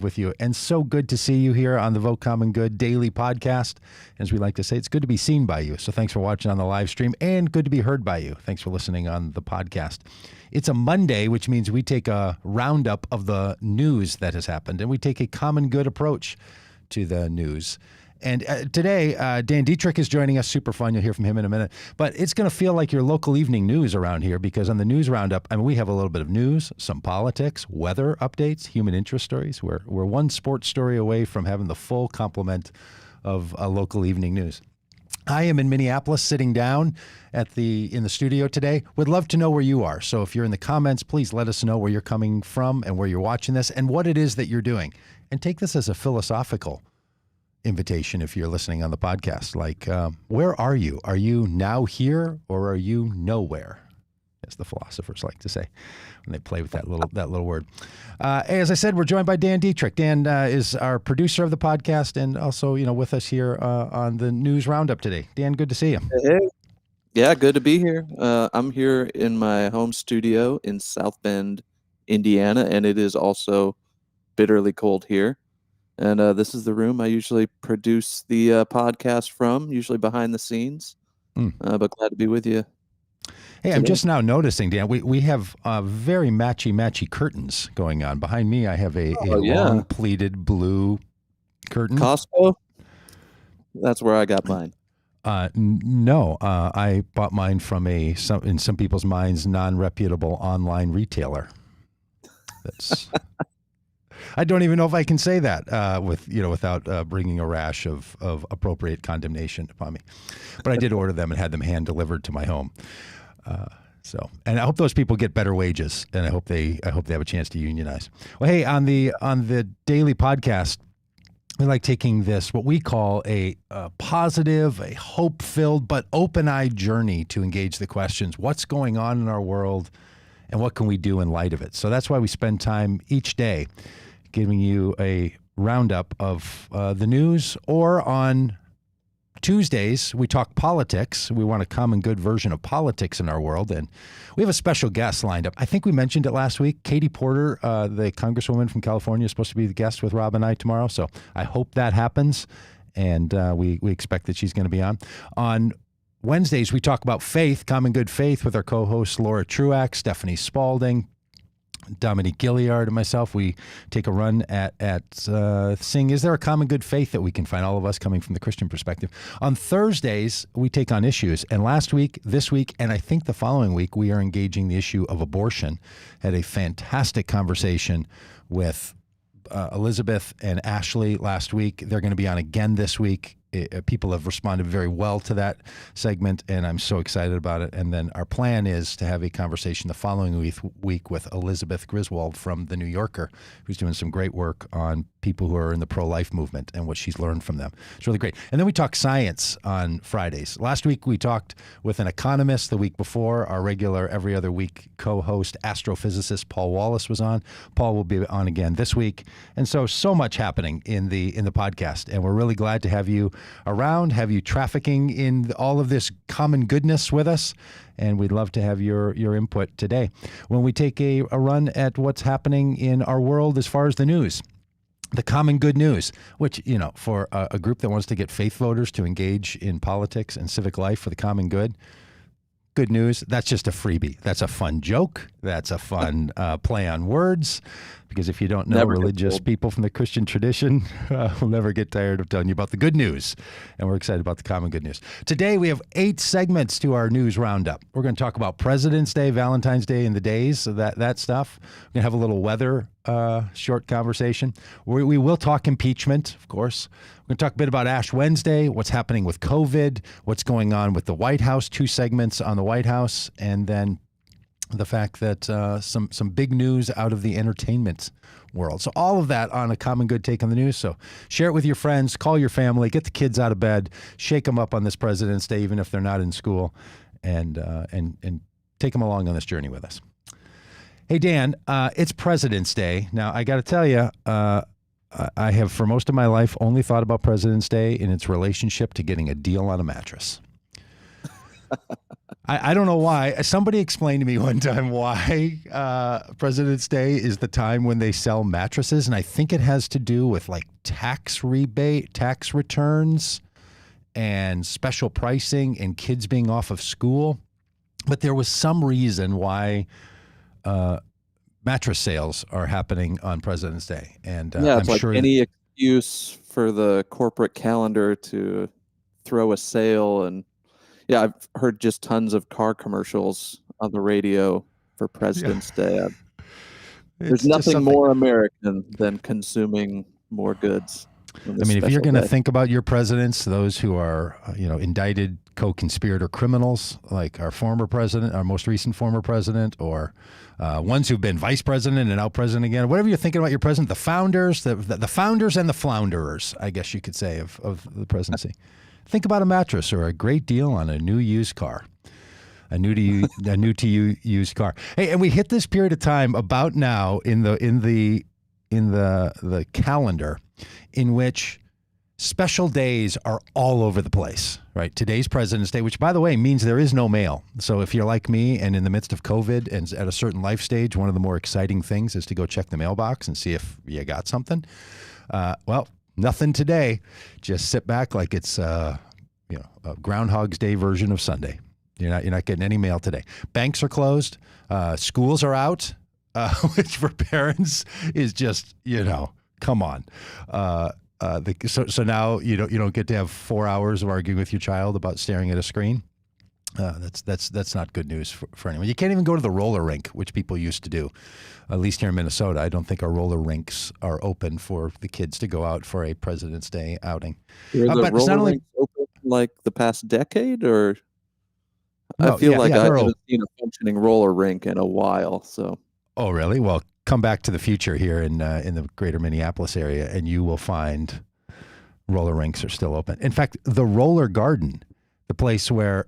with you. And so good to see you here on the Vote Common Good daily podcast. As we like to say, it's good to be seen by you. So thanks for watching on the live stream and good to be heard by you. Thanks for listening on the podcast. It's a Monday, which means we take a roundup of the news that has happened and we take a common good approach to the news. And today, Dan Deitrich is joining us. Super fun. You'll hear from him in a minute. But it's going to feel like your local evening news around here because on the news roundup, I mean, we have a little bit of news, some politics, weather updates, human interest stories. We're one sports story away from having the full complement of local evening news. I am in Minneapolis sitting down in the studio today. Would love to know where you are. So if you're in the comments, please let us know where you're coming from and where you're watching this and what it is that you're doing. And take this as a philosophical invitation if you're listening on the podcast. Like, where are you? Are you now here or are you nowhere? As the philosophers like to say when they play with that little word. As I said, we're joined by Dan Deitrich. Dan is our producer of the podcast and also, with us here on the news roundup today. Dan, good to see you. Hey. Yeah, good to be here. I'm here in my home studio in South Bend, Indiana, and it is also bitterly cold here. And this is the room I usually produce the podcast from, usually behind the scenes. But glad to be with you. Hey, I'm just now noticing, Dan, we have very matchy curtains going on. Behind me, I have a long pleated blue curtain. Costco? That's where I got mine. No, I bought mine from in some people's minds, non-reputable online retailer. That's... I don't even know if I can say that without bringing a rash of appropriate condemnation upon me. But I did order them and had them hand delivered to my home. And I hope those people get better wages, and I hope they have a chance to unionize. Well, hey, on the daily podcast, we like taking this what we call a positive, a hope-filled but open-eyed journey to engage the questions: what's going on in our world, and what can we do in light of it? So that's why we spend time each day giving you a roundup of the news, or on Tuesdays, we talk politics. We want a common good version of politics in our world, and we have a special guest lined up. I think we mentioned it last week. Katie Porter, the Congresswoman from California, is supposed to be the guest with Rob and I tomorrow, so I hope that happens, and we expect that she's going to be on. On Wednesdays, we talk about faith, common good faith, with our co-hosts Laura Truax, Stephanie Spalding, Dominique Gilliard, and myself. We take a run at seeing, is there a common good faith that we can find, all of us coming from the Christian perspective. On Thursdays, we take on issues. And last week, this week, and I think the following week, we are engaging the issue of abortion. Had a fantastic conversation with Elizabeth and Ashley last week. They're going to be on again this week. People have responded very well to that segment, and I'm so excited about it. And then our plan is to have a conversation the following week with Elizabeth Griswold from The New Yorker, who's doing some great work on people who are in the pro-life movement and what she's learned from them. It's really great. And then we talk science on Fridays. Last week we talked with an economist. The week before, our regular every other week co-host, astrophysicist Paul Wallace, was on. Paul will be on again this week. And so much happening in the podcast, and we're really glad to have you around, have you trafficking in all of this common goodness with us, and we'd love to have your input today when we take a run at what's happening in our world as far as the news. The common good news, which, for a group that wants to get faith voters to engage in politics and civic life for the common good, good news, that's just a freebie. That's a fun joke. That's a fun play on words. Because if you don't know religious people from the Christian tradition, we'll never get tired of telling you about the good news. And we're excited about the common good news. Today, we have 8 segments to our news roundup. We're going to talk about President's Day, Valentine's Day, and the days, so that stuff. We're going to have a little weather short conversation. We will talk impeachment, of course. We're going to talk a bit about Ash Wednesday, what's happening with COVID, what's going on with the White House, 2 segments on the White House, and then the fact that some big news out of the entertainment world. So all of that on a common good take on the news. So share it with your friends, call your family, get the kids out of bed, shake them up on this President's Day, even if they're not in school, and take them along on this journey with us. Hey, Dan, it's President's Day. Now, I got to tell you, I have for most of my life only thought about President's Day in its relationship to getting a deal on a mattress. I don't know why. Somebody explained to me one time why President's Day is the time when they sell mattresses, and I think it has to do with like tax returns, and special pricing, and kids being off of school. But there was some reason why mattress sales are happening on President's Day, and Yeah, I'm it's like sure any excuse for the corporate calendar to throw a sale. And yeah, I've heard just tons of car commercials on the radio for President's Day. There's it's just nothing something. more American than consuming more goods on I this mean, if you're special going to day. think about your presidents, those who are, indicted co-conspirator criminals, like our former president, our most recent former president, or ones who've been vice president and now president again, whatever you're thinking about your president, the founders, the founders and the flounderers, I guess you could say, of the presidency. Think about a mattress or a great deal on a new used car. A new to you used car. Hey, and we hit this period of time about now in the calendar in which special days are all over the place, right? Today's President's Day, which, by the way, means there is no mail. So if you're like me and in the midst of COVID and at a certain life stage, one of the more exciting things is to go check the mailbox and see if you got something. Well, nothing today. Just sit back like it's a Groundhog's Day version of Sunday. You're not getting any mail today. Banks are closed. Schools are out, which for parents is just, come on. So now you don't get to have 4 hours of arguing with your child about staring at a screen. That's not good news for anyone. You can't even go to the roller rink, which people used to do. At least here in Minnesota, I don't think our roller rinks are open for the kids to go out for a President's Day outing. But it's not only open like the past decade, or no, I feel like I haven't open. seen a functioning roller rink in a while. So. Oh, really? Well, come back to the future here in the greater Minneapolis area, and you will find roller rinks are still open. In fact, the roller garden, the place where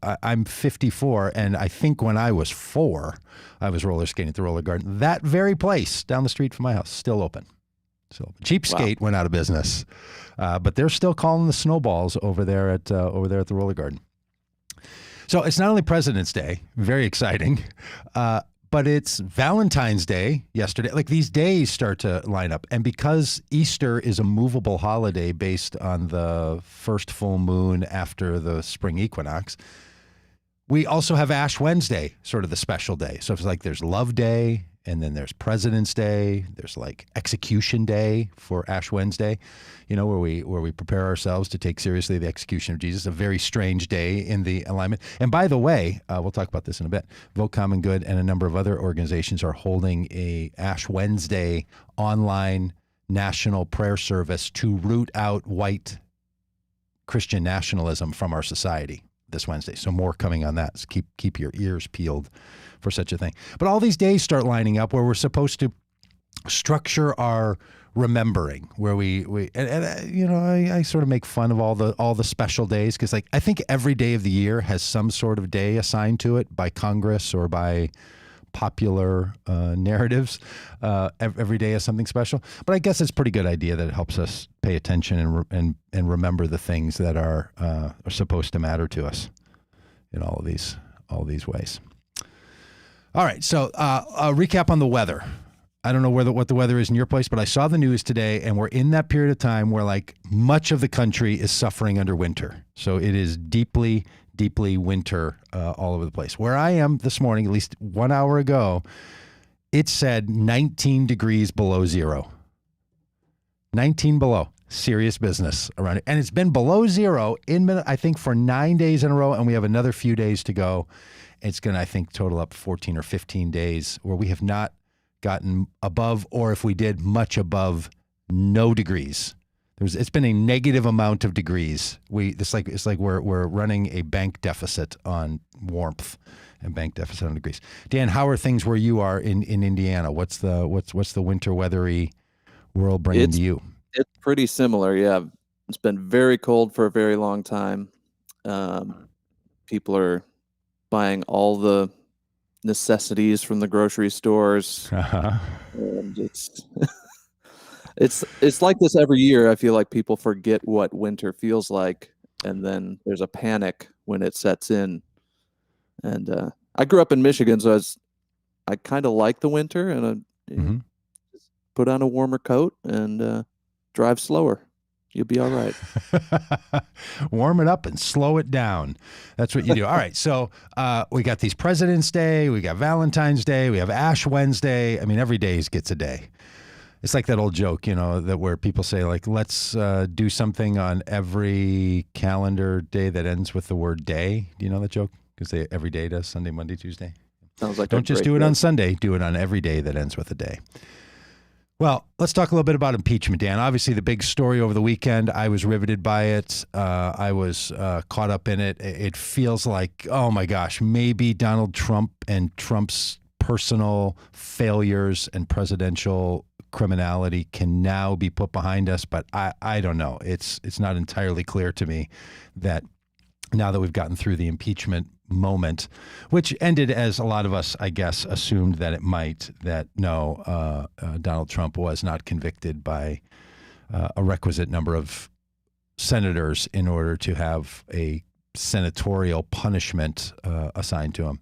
I'm 54, and I think when I was 4, I was roller skating at the roller garden. That very place down the street from my house, still open. Cheapskate went out of business, but they're still calling the snowballs over there at the roller garden. So it's not only President's Day, very exciting, but it's Valentine's Day yesterday. Like, these days start to line up. And because Easter is a movable holiday based on the first full moon after the spring equinox, we also have Ash Wednesday, sort of the special day. So it's like there's Love Day, and then there's President's Day. There's like Execution Day for Ash Wednesday, where we prepare ourselves to take seriously the execution of Jesus. A very strange day in the alignment. And by the way, we'll talk about this in a bit. Vote Common Good and a number of other organizations are holding a Ash Wednesday online national prayer service to root out white Christian nationalism from our society this Wednesday. So more coming on that. So keep your ears peeled for such a thing. But all these days start lining up where we're supposed to structure our remembering, where I sort of make fun of all the special days, because I think every day of the year has some sort of day assigned to it by Congress or by popular narratives. Every day has something special, but I guess it's a pretty good idea that it helps us pay attention and remember the things that are supposed to matter to us in all of these ways. All right, so a recap on the weather. I don't know what the weather is in your place, but I saw the news today, and we're in that period of time where like much of the country is suffering under winter. So it is deeply, deeply winter all over the place. Where I am this morning, at least 1 hour ago, it said 19 degrees below zero. 19 below. Serious business around it. And it's been below zero I think for 9 days in a row, and we have another few days to go. It's going to, I think, total up 14 or 15 days where we have not gotten above, or if we did, much above no degrees. It's been a negative amount of degrees. It's like we're running a bank deficit on warmth and bank deficit on degrees. Dan, how are things where you are in Indiana? What's the winter weathery world bringing to you? It's pretty similar. Yeah, it's been very cold for a very long time. People are buying all the necessities from the grocery stores. And it's like this every year. I feel like people forget what winter feels like, and then there's a panic when it sets in. And I grew up in Michigan, so I kind of like the winter, and Mm-hmm. just put on a warmer coat and drive slower. You'll be all right. Warm it up and slow it down. That's what you do. All right. So we got these President's Day, we got Valentine's Day, we have Ash Wednesday. I mean, every day gets a day. It's like that old joke, that where people say, like, let's do something on every calendar day that ends with the word day. Do you know that joke? Because every day does, Sunday, Monday, Tuesday. Sounds like Don't just do it on Sunday. Do it on every day that ends with a day. Well, let's talk a little bit about impeachment, Dan. Obviously, the big story over the weekend, I was riveted by it. I was caught up in it. It feels like, oh my gosh, maybe Donald Trump and Trump's personal failures and presidential criminality can now be put behind us. But I don't know. It's not entirely clear to me that now that we've gotten through the impeachment moment, which ended as a lot of us, I guess, assumed that it might, that no, Donald Trump was not convicted by a requisite number of senators in order to have a senatorial punishment assigned to him.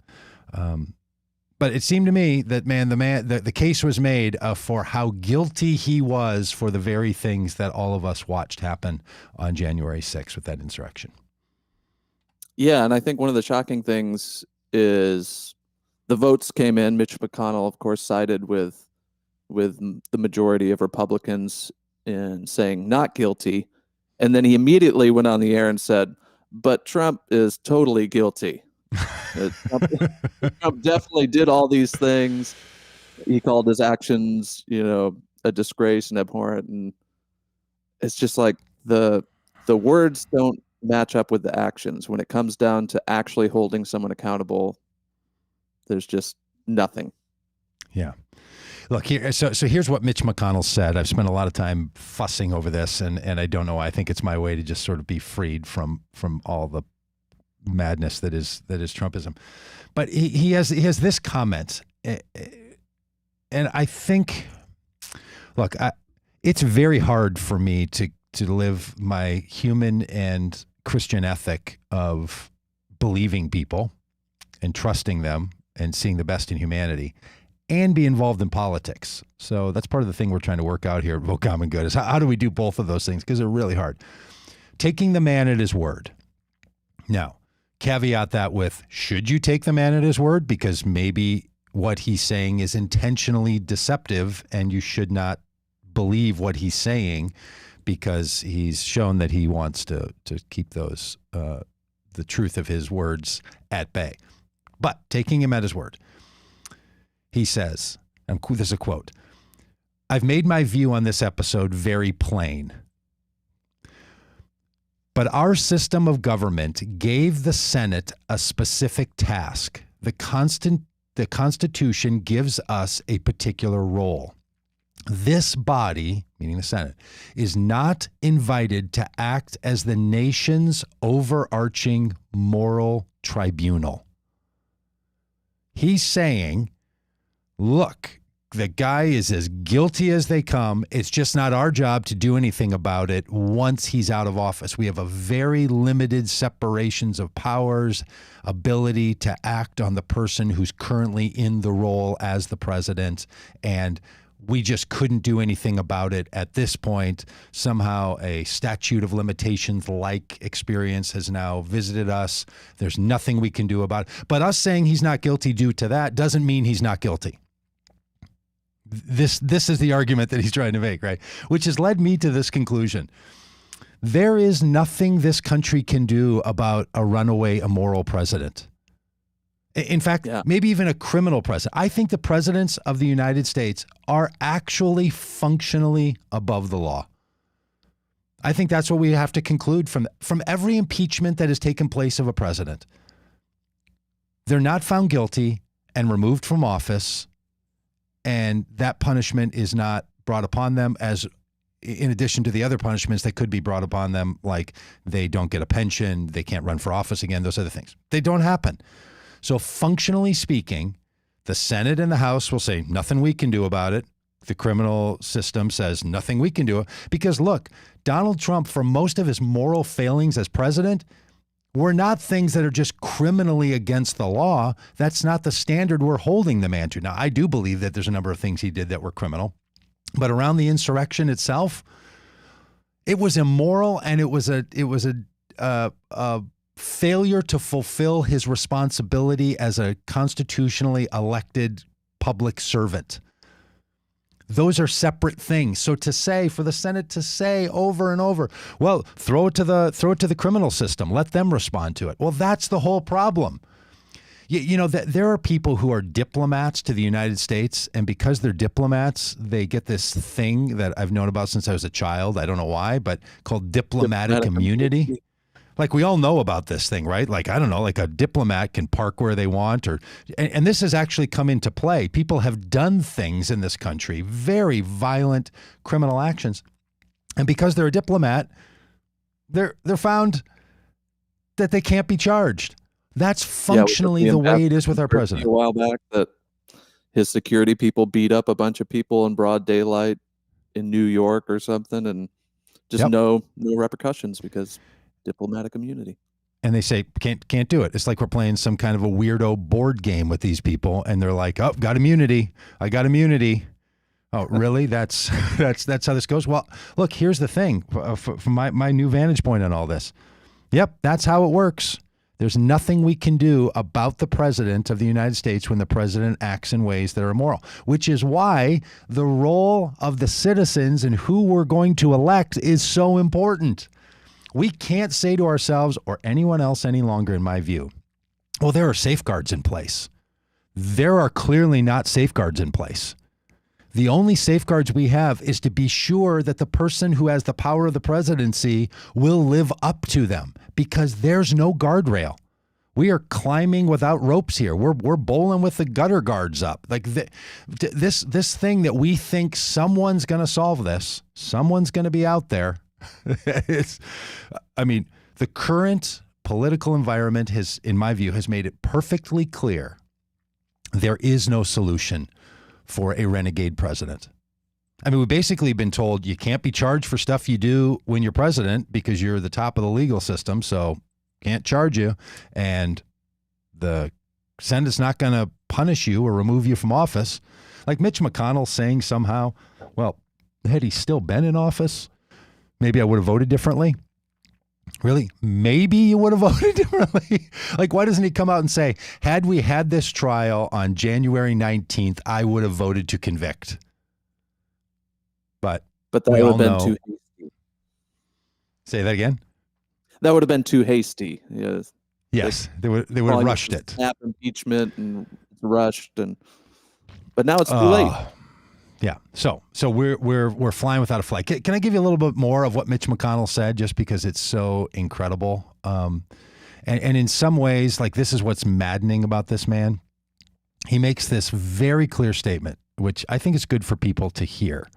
But it seemed to me that, the case was made for how guilty he was for the very things that all of us watched happen on January 6th with that insurrection. Yeah, and I think one of the shocking things is the votes came in. Mitch McConnell, of course, sided with the majority of Republicans in saying not guilty. And then he immediately went on the air and said, but Trump is totally guilty. Trump definitely did all these things. He called his actions, a disgrace and abhorrent. And it's just like the words don't match up with the actions. When it comes down to actually holding someone accountable, there's just nothing. Yeah. Look here. So here's what Mitch McConnell said. I've spent a lot of time fussing over this, and I don't know. I think it's my way to just sort of be freed from all the madness that is Trumpism. But he has this comment, and I think, look, it's very hard for me to live my human and Christian ethic of believing people and trusting them and seeing the best in humanity and be involved in politics. So that's part of the thing we're trying to work out here at Vote Common Good is how do we do both of those things? Because they're really hard. Taking the man at his word. Now, caveat that with, should you take the man at his word? Because maybe what he's saying is intentionally deceptive and you should not believe what he's saying, because he's shown that he wants to keep those the truth of his words at bay. But taking him at his word, he says, and this is a quote, "I've made my view on this episode very plain. But our system of government gave the Senate a specific task. The Constitution gives us a particular role. This body," meaning the Senate, "is not invited to act as the nation's overarching moral tribunal." He's saying, look, the guy is as guilty as they come. It's just not our job to do anything about it once he's out of office. We have a very limited separations of powers, ability to act on the person who's currently in the role as the president, and we just couldn't do anything about it at this point. Somehow a statute of limitations like experience has now visited us. There's nothing we can do about it. But us saying he's not guilty due to that doesn't mean he's not guilty. This is the argument that he's trying to make, right? Which has led me to this conclusion. There is nothing this country can do about a runaway immoral president. In fact, maybe even a criminal president. I think the presidents of the United States are actually functionally above the law. I think that's what we have to conclude from every impeachment that has taken place of a president. They're not found guilty and removed from office, and that punishment is not brought upon them as in addition to the other punishments that could be brought upon them, like they don't get a pension, they can't run for office again, those other things. They don't happen. So functionally speaking, the Senate and the House will say nothing we can do about it. The criminal system says nothing we can do. Because look, Donald Trump, for most of his moral failings as president, were not things that are just criminally against the law. That's not the standard we're holding the man to. Now, I do believe that there's a number of things he did that were criminal, but around the insurrection itself, it was immoral, and it was a failure to fulfill his responsibility as a constitutionally elected public servant. Those are separate things. So to say, for the Senate to say over and over, well, throw it to the criminal system, let them respond to it. Well, that's the whole problem. You know, there are people who are diplomats to the United States, and because they're diplomats, they get this thing that I've known about since I was a child. I don't know why, but called diplomatic immunity. Like, we all know about this thing, right? Like, I don't know, like a diplomat can park where they want, and this has actually come into play. People have done things in this country, very violent criminal actions. And because they're a diplomat, they're found that they can't be charged. That's functionally the way it is with our president. A while back that his security people beat up a bunch of people in broad daylight in New York or something, and just no repercussions because diplomatic immunity. And they say, can't do it. It's like we're playing some kind of a weirdo board game with these people, and they're like, oh, got immunity. I got immunity. Oh, really? That's how this goes? Well, look, here's the thing from my new vantage point on all this. Yep, that's how it works. There's nothing we can do about the president of the United States when the president acts in ways that are immoral, which is why the role of the citizens and who we're going to elect is so important. We can't say to ourselves or anyone else any longer, in my view, well, there are safeguards in place. There are clearly not safeguards in place. The only safeguards we have is to be sure that the person who has the power of the presidency will live up to them, because there's no guardrail. We are climbing without ropes here. We're bowling with the gutter guards up. Like this thing that we think someone's going to solve this, someone's going to be out there. The current political environment in my view, has made it perfectly clear there is no solution for a renegade president. I mean, we've basically been told you can't be charged for stuff you do when you're president because you're the top of the legal system, so can't charge you. And the Senate's not going to punish you or remove you from office. Like Mitch McConnell saying somehow, well, had he still been in office, maybe I would have voted differently. Really? Maybe you would have voted differently? Like, why doesn't he come out and say, had we had this trial on January 19th, I would have voted to convict? But that would have been too hasty. Say that again? That would have been too hasty. Yes, they would have rushed it. Snap impeachment and rushed, but now it's too late. Yeah. So we're flying without a flag. Can I give you a little bit more of what Mitch McConnell said, just because it's so incredible? And in some ways, like, this is what's maddening about this man. He makes this very clear statement, which I think is good for people to hear.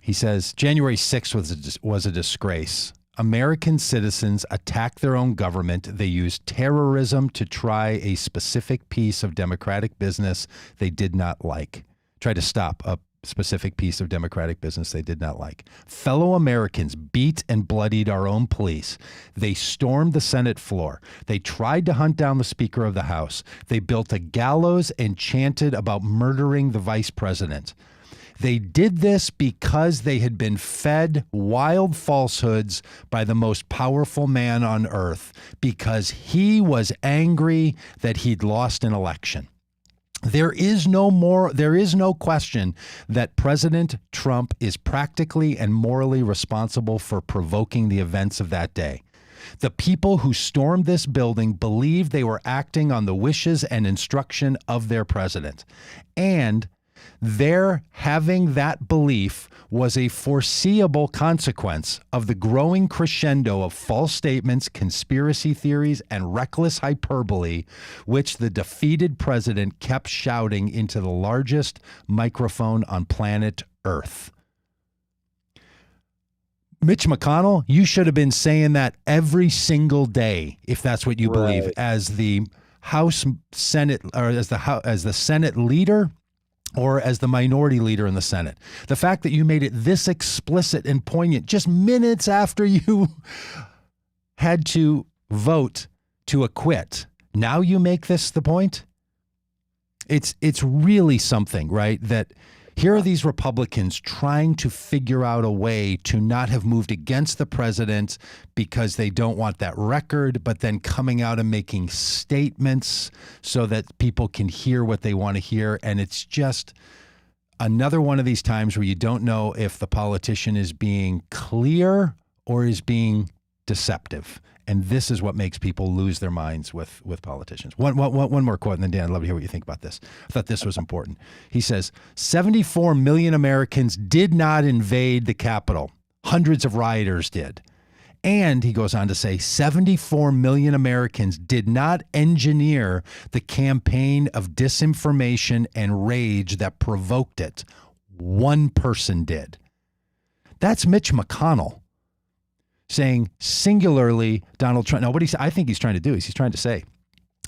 He says, January 6th was a disgrace. American citizens attacked their own government. They used terrorism to try a specific piece of democratic business they did not like. Tried to stop a specific piece of democratic business they did not like. Fellow Americans beat and bloodied our own police. They stormed the Senate floor. They tried to hunt down the Speaker of the House. They built a gallows and chanted about murdering the vice president. They did this because they had been fed wild falsehoods by the most powerful man on earth, because he was angry that he'd lost an election. There is no question that President Trump is practically and morally responsible for provoking the events of that day. The people who stormed this building believed they were acting on the wishes and instruction of their president. And their having that belief was a foreseeable consequence of the growing crescendo of false statements, conspiracy theories, and reckless hyperbole, which the defeated president kept shouting into the largest microphone on planet Earth. Mitch McConnell, you should have been saying that every single day, if that's what you believe, as the House Senate, or as the Senate leader, or as the minority leader in the Senate. The fact that you made it this explicit and poignant just minutes after you had to vote to acquit. Now you make this the point? It's really something, right? That here are these Republicans trying to figure out a way to not have moved against the president because they don't want that record, but then coming out and making statements so that people can hear what they want to hear. And it's just another one of these times where you don't know if the politician is being clear or is being deceptive. And this is what makes people lose their minds with politicians. One more quote, and then Dan, I'd love to hear what you think about this. I thought this was important. He says, 74 million Americans did not invade the Capitol. Hundreds of rioters did. And he goes on to say, 74 million Americans did not engineer the campaign of disinformation and rage that provoked it. One person did. That's Mitch McConnell saying singularly Donald Trump. Now, what I think he's trying to do is he's trying to say,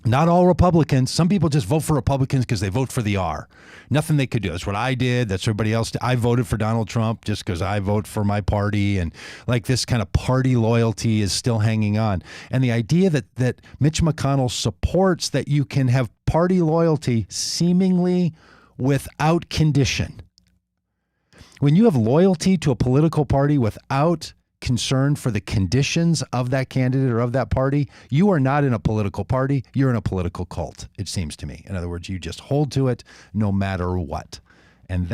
not all Republicans. Some people just vote for Republicans because they vote for the R. Nothing they could do. That's what I did. That's what everybody else did. I voted for Donald Trump just because I vote for my party. And like this kind of party loyalty is still hanging on. And the idea that Mitch McConnell supports that you can have party loyalty seemingly without condition. When you have loyalty to a political party without concern for the conditions of that candidate or of that party, you are not in a political party. You're in a political cult, it seems to me. In other words, you just hold to it no matter what. And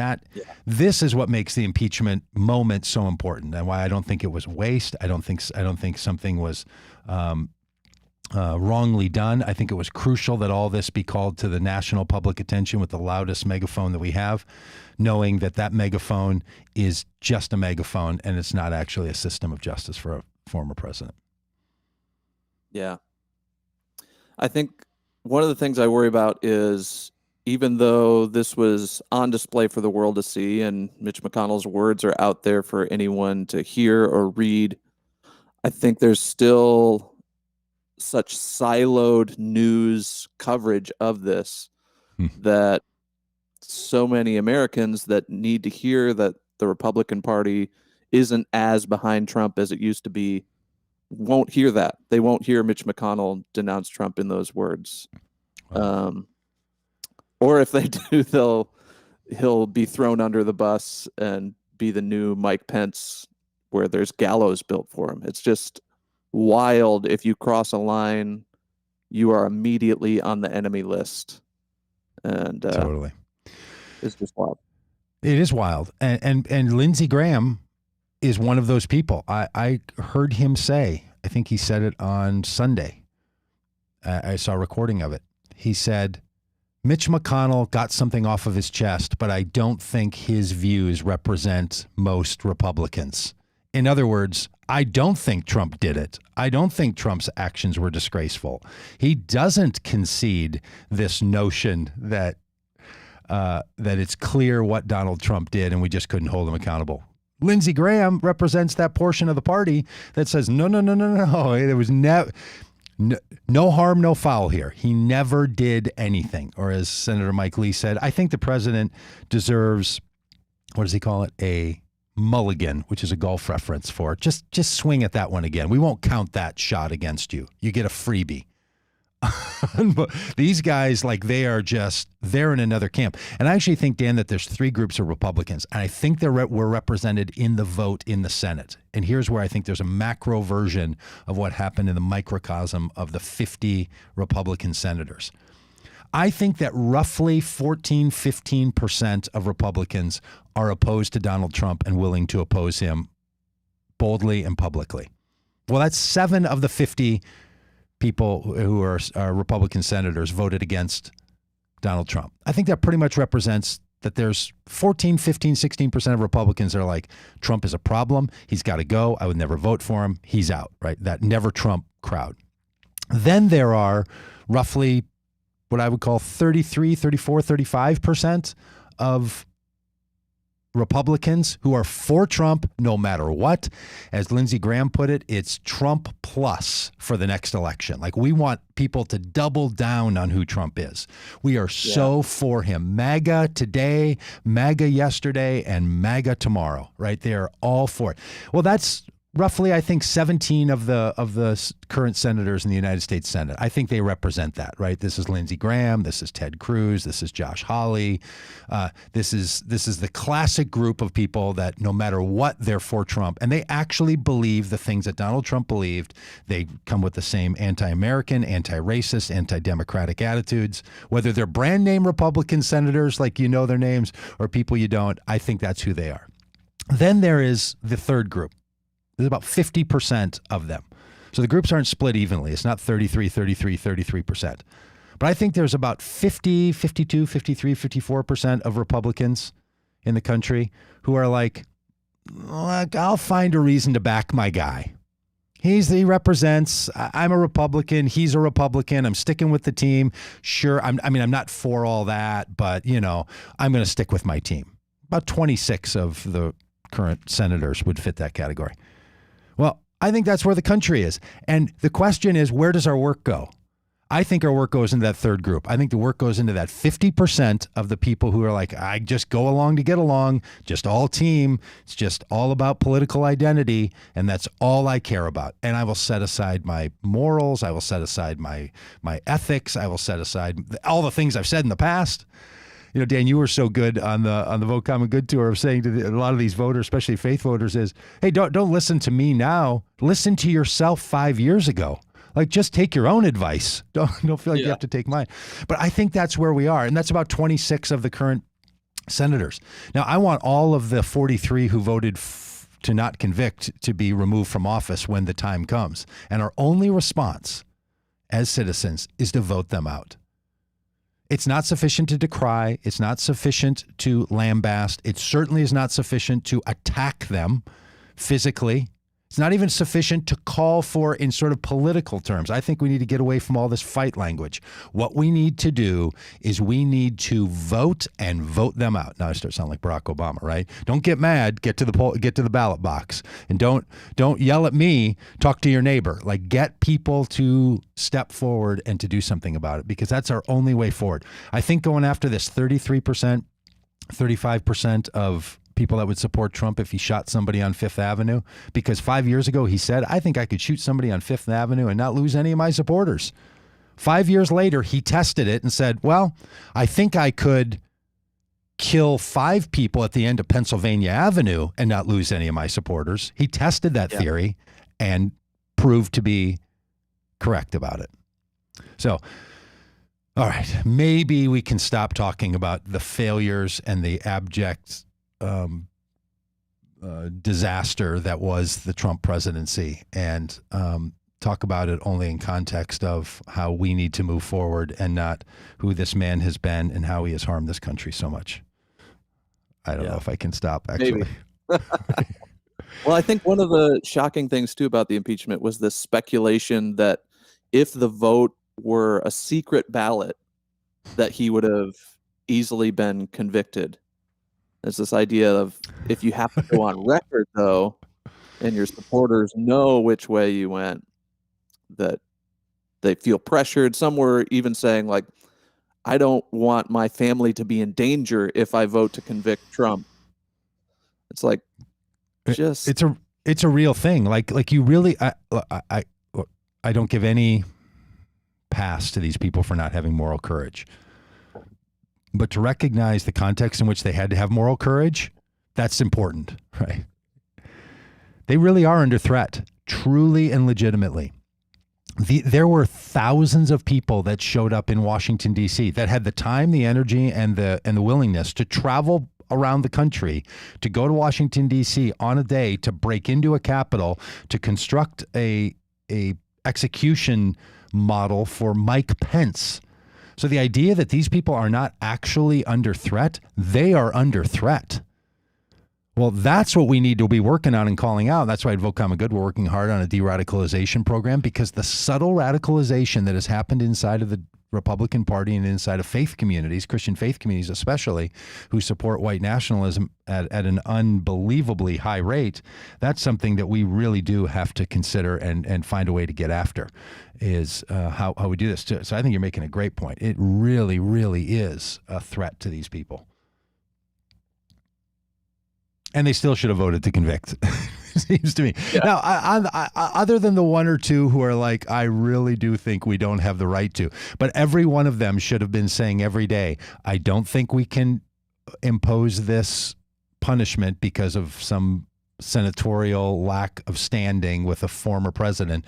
this is what makes the impeachment moment so important, and why I don't think it was waste. I don't think something was wrongly done. I think it was crucial that all this be called to the national public attention with the loudest megaphone that we have, knowing that megaphone is just a megaphone and it's not actually a system of justice for a former president. Yeah. I think one of the things I worry about is, even though this was on display for the world to see and Mitch McConnell's words are out there for anyone to hear or read, I think there's still such siloed news coverage of this that so many Americans that need to hear that the Republican Party isn't as behind Trump as it used to be won't hear that. They won't hear Mitch McConnell denounce Trump in those words. Wow. Or if they do, he'll be thrown under the bus and be the new Mike Pence, where there's gallows built for him. It's just wild. If you cross a line, you are immediately on the enemy list. And totally, it's just wild. It is wild. And Lindsey Graham is one of those people. I heard him say, I think he said it on Sunday. I saw a recording of it. He said, Mitch McConnell got something off of his chest, but I don't think his views represent most Republicans. In other words, I don't think Trump did it. I don't think Trump's actions were disgraceful. He doesn't concede this notion that it's clear what Donald Trump did and we just couldn't hold him accountable. Lindsey Graham represents that portion of the party that says, no. There was no harm, no foul here. He never did anything. Or as Senator Mike Lee said, I think the president deserves, what does he call it? A mulligan, which is a golf reference for just swing at that one again. We won't count that shot against you. You get a freebie. But these guys, like, they're in another camp. And I actually think, Dan, that there's three groups of Republicans, and I think we're represented in the vote in the Senate. And here's where I think there's a macro version of what happened in the microcosm of the 50 Republican senators. I think that roughly 15% of Republicans are opposed to Donald Trump and willing to oppose him boldly and publicly. Well, that's 7 of the 50 people who are Republican senators voted against Donald Trump. I think that pretty much represents that there's 14, 15, 16% of Republicans that are like, Trump is a problem. He's got to go. I would never vote for him. He's out, right? That never Trump crowd. Then there are roughly what I would call 33, 34, 35% of Republicans who are for Trump no matter what. As Lindsey Graham put it, it's Trump plus for the next election. Like, we want people to double down on who Trump is. We are so for him. MAGA today, MAGA yesterday, and MAGA tomorrow, right? They are all for it. Well, that's roughly, I think 17 of the current senators in the United States Senate. I think they represent that, right? This is Lindsey Graham. This is Ted Cruz. This is Josh Hawley. This is the classic group of people that no matter what, they're for Trump, and they actually believe the things that Donald Trump believed. They come with the same anti-American, anti-racist, anti-democratic attitudes. Whether they're brand name Republican senators, like you know their names, or people you don't, I think that's who they are. Then there is the third group. There's about 50% of them. So the groups aren't split evenly. It's not 33, 33, 33%. But I think there's about 50, 52, 53, 54% of Republicans in the country who are like, look, I'll find a reason to back my guy. He represents, I'm a Republican. He's a Republican. I'm sticking with the team. Sure. I'm not for all that, but I'm going to stick with my team. About 26 of the current senators would fit that category. Well, I think that's where the country is. And the question is, where does our work go? I think our work goes into that third group. I think the work goes into that 50% of the people who are like, I just go along to get along, just all team. It's just all about political identity. And that's all I care about. And I will set aside my morals. I will set aside my ethics. I will set aside all the things I've said in the past. Dan, you were so good on the Vote Common Good tour of saying to a lot of these voters, especially faith voters, is, hey, don't listen to me now. Listen to yourself 5 years ago. Like, just take your own advice. Don't feel like you have to take mine. But I think that's where we are. And that's about 26 of the current senators. Now, I want all of the 43 who voted to not convict to be removed from office when the time comes. And our only response as citizens is to vote them out. It's not sufficient to decry. It's not sufficient to lambast. It certainly is not sufficient to attack them physically. It's not even sufficient to call for in sort of political terms. I think we need to get away from all this fight language. What we need to do is we need to vote and vote them out. Now I start sounding like Barack Obama, right? Don't get mad. Get to the ballot box, and don't yell at me. Talk to your neighbor. Like, get people to step forward and to do something about it, because that's our only way forward. I think going after this 33%, 35% of people that would support Trump if he shot somebody on Fifth Avenue, because 5 years ago he said, I think I could shoot somebody on Fifth Avenue and not lose any of my supporters. 5 years later, he tested it and said, well, I think I could kill 5 people at the end of Pennsylvania Avenue and not lose any of my supporters. He tested that theory and proved to be correct about it. So, all right, maybe we can stop talking about the failures and the abject disaster that was the Trump presidency, and talk about it only in context of how we need to move forward, and not who this man has been and how he has harmed this country so much. I don't know if I can stop, actually. Well, I think one of the shocking things too about the impeachment was the speculation that if the vote were a secret ballot, that he would have easily been convicted. There's this idea of, if you have to go on record, though, and your supporters know which way you went, that they feel pressured. Some were even saying, like, I don't want my family to be in danger if I vote to convict Trump. It's like, it's a real thing. Like you really, I don't give any pass to these people for not having moral courage. But to recognize the context in which they had to have moral courage, that's important, right? They really are under threat, truly and legitimately. There were thousands of people that showed up in Washington, D.C. that had the time, the energy, and the willingness to travel around the country, to go to Washington, D.C. on a day to break into a Capitol, to construct a execution model for Mike Pence. So the idea that these people are not actually under threat, they are under threat. Well, that's what we need to be working on and calling out. That's why at Vote Common Good, we're working hard on a de-radicalization program, because the subtle radicalization that has happened inside of the Republican Party and inside of faith communities, Christian faith communities especially, who support white nationalism at an unbelievably high rate, that's something that we really do have to consider and find a way to get after, is how we do this. So I think you're making a great point. It really, really is a threat to these people. And they still should have voted to convict. Seems to me. Yeah. Now, other than the one or two who are like, I really do think we don't have the right to, but every one of them should have been saying every day, I don't think we can impose this punishment because of some senatorial lack of standing with a former president,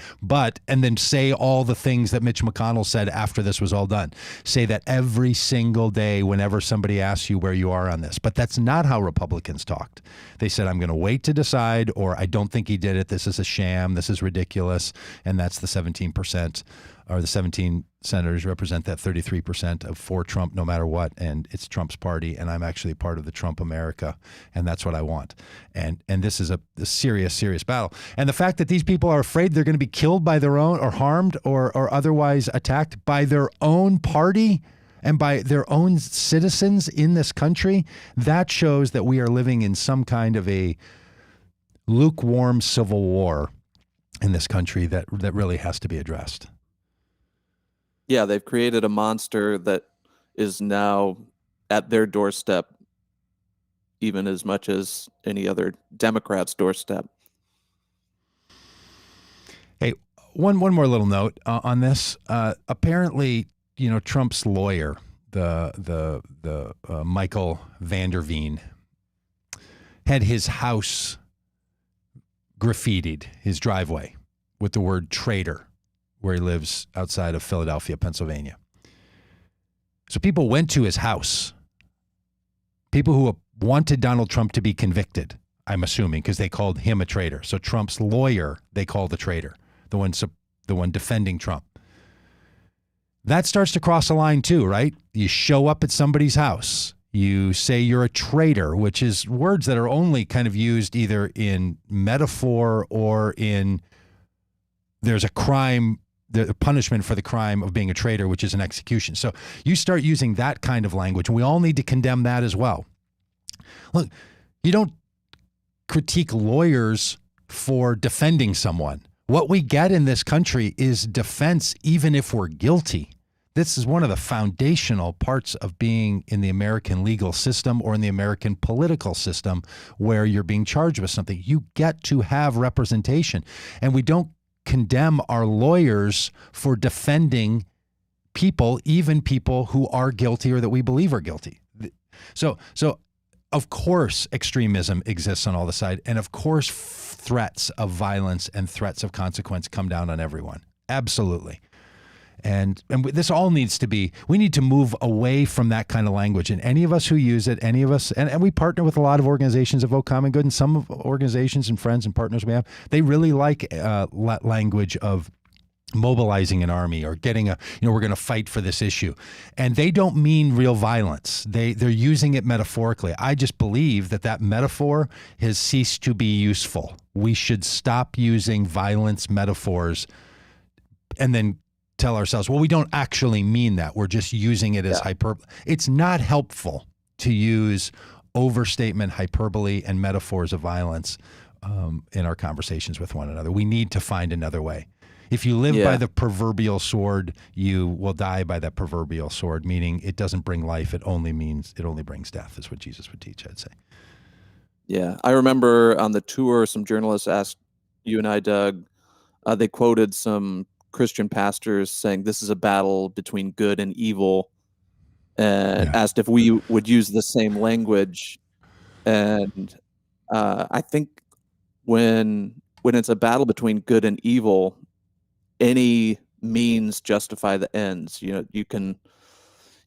and then say all the things that Mitch McConnell said after this was all done. Say that every single day whenever somebody asks you where you are on this. But that's not how Republicans talked. They said, I'm going to wait to decide, or I don't think he did it. This is a sham. This is ridiculous. And that's the 17%, or the 17 senators represent that 33% of for Trump no matter what. And it's Trump's party. And I'm actually part of the Trump America. And that's what I want. And this is a serious, serious battle. And the fact that these people are afraid they're going to be killed by their own, or harmed, or otherwise attacked by their own party and by their own citizens in this country, that shows that we are living in some kind of a lukewarm civil war in this country that really has to be addressed. Yeah, they've created a monster that is now at their doorstep, even as much as any other Democrat's doorstep. Hey, one more little note on this. Apparently, Trump's lawyer, the Michael Vanderveen, had his house graffitied, his driveway, with the word traitor, where he lives outside of Philadelphia, Pennsylvania. So people went to his house. People who wanted Donald Trump to be convicted, I'm assuming, because they called him a traitor. So Trump's lawyer, they called a traitor, the one defending Trump. That starts to cross a line too, right? You show up at somebody's house. You say you're a traitor, which is words that are only kind of used either in metaphor or in there's a crime, the punishment for the crime of being a traitor, which is an execution. So you start using that kind of language, and we all need to condemn that as well. Look, you don't critique lawyers for defending someone. What we get in this country is defense, even if we're guilty. This is one of the foundational parts of being in the American legal system or in the American political system, where you're being charged with something. You get to have representation, and we don't condemn our lawyers for defending people, even people who are guilty or that we believe are guilty. So of course, extremism exists on all the sides, and of course, threats of violence and threats of consequence come down on everyone. Absolutely. And this all needs to be, we need to move away from that kind of language. And any of us who use it, any of us, and we partner with a lot of organizations that vote common good, and some of organizations and friends and partners we have, they really like language of mobilizing an army or getting we're going to fight for this issue. And they don't mean real violence. They're using it metaphorically. I just believe that metaphor has ceased to be useful. We should stop using violence metaphors and then tell ourselves, well, we don't actually mean that. We're just using it as hyperbole. It's not helpful to use overstatement, hyperbole, and metaphors of violence in our conversations with one another. We need to find another way. If you live by the proverbial sword, you will die by that proverbial sword, meaning it doesn't bring life. It only brings death, is what Jesus would teach, I'd say. Yeah. I remember on the tour, some journalists asked you and I, Doug, they quoted some Christian pastors saying this is a battle between good and evil, and asked if we would use the same language. And I think when it's a battle between good and evil, any means justify the ends. You can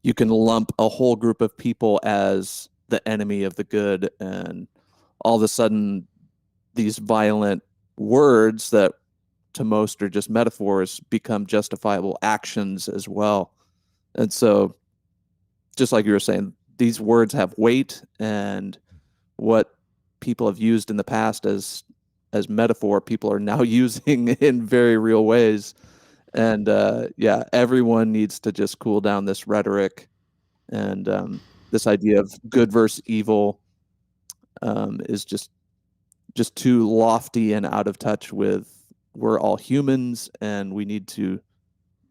lump a whole group of people as the enemy of the good, and all of a sudden these violent words that to most are just metaphors become justifiable actions as well. And so, just like you were saying, these words have weight, and what people have used in the past as metaphor, people are now using in very real ways. And everyone needs to just cool down this rhetoric, and this idea of good versus evil is just too lofty and out of touch with we're all humans, and we need to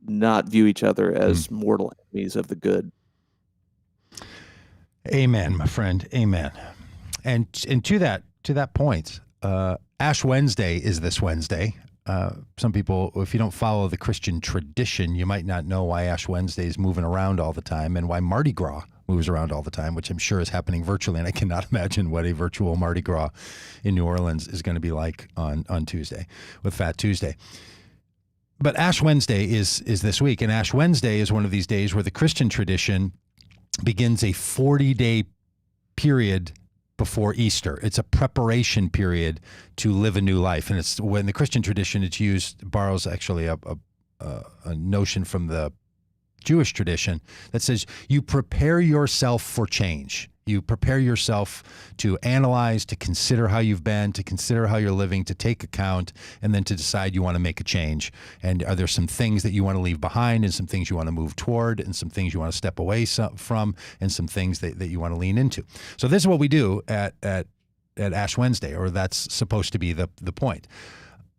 not view each other as mortal enemies of the good. Amen, my friend. Amen. And to that point, Ash Wednesday is this Wednesday. Some people, if you don't follow the Christian tradition, you might not know why Ash Wednesday is moving around all the time and why Mardi Gras moves around all the time, which I'm sure is happening virtually. And I cannot imagine what a virtual Mardi Gras in New Orleans is going to be like on Tuesday with Fat Tuesday. But Ash Wednesday is this week. And Ash Wednesday is one of these days where the Christian tradition begins a 40-day period before Easter. It's a preparation period to live a new life. And it's when the Christian tradition, it's used, borrows actually a notion from the Jewish tradition that says you prepare yourself for change. You prepare yourself to analyze, to consider how you've been, to consider how you're living, to take account, and then to decide you want to make a change. And are there some things that you want to leave behind and some things you want to move toward and some things you want to step away from and some things that you want to lean into? So this is what we do at Ash Wednesday, or that's supposed to be the point.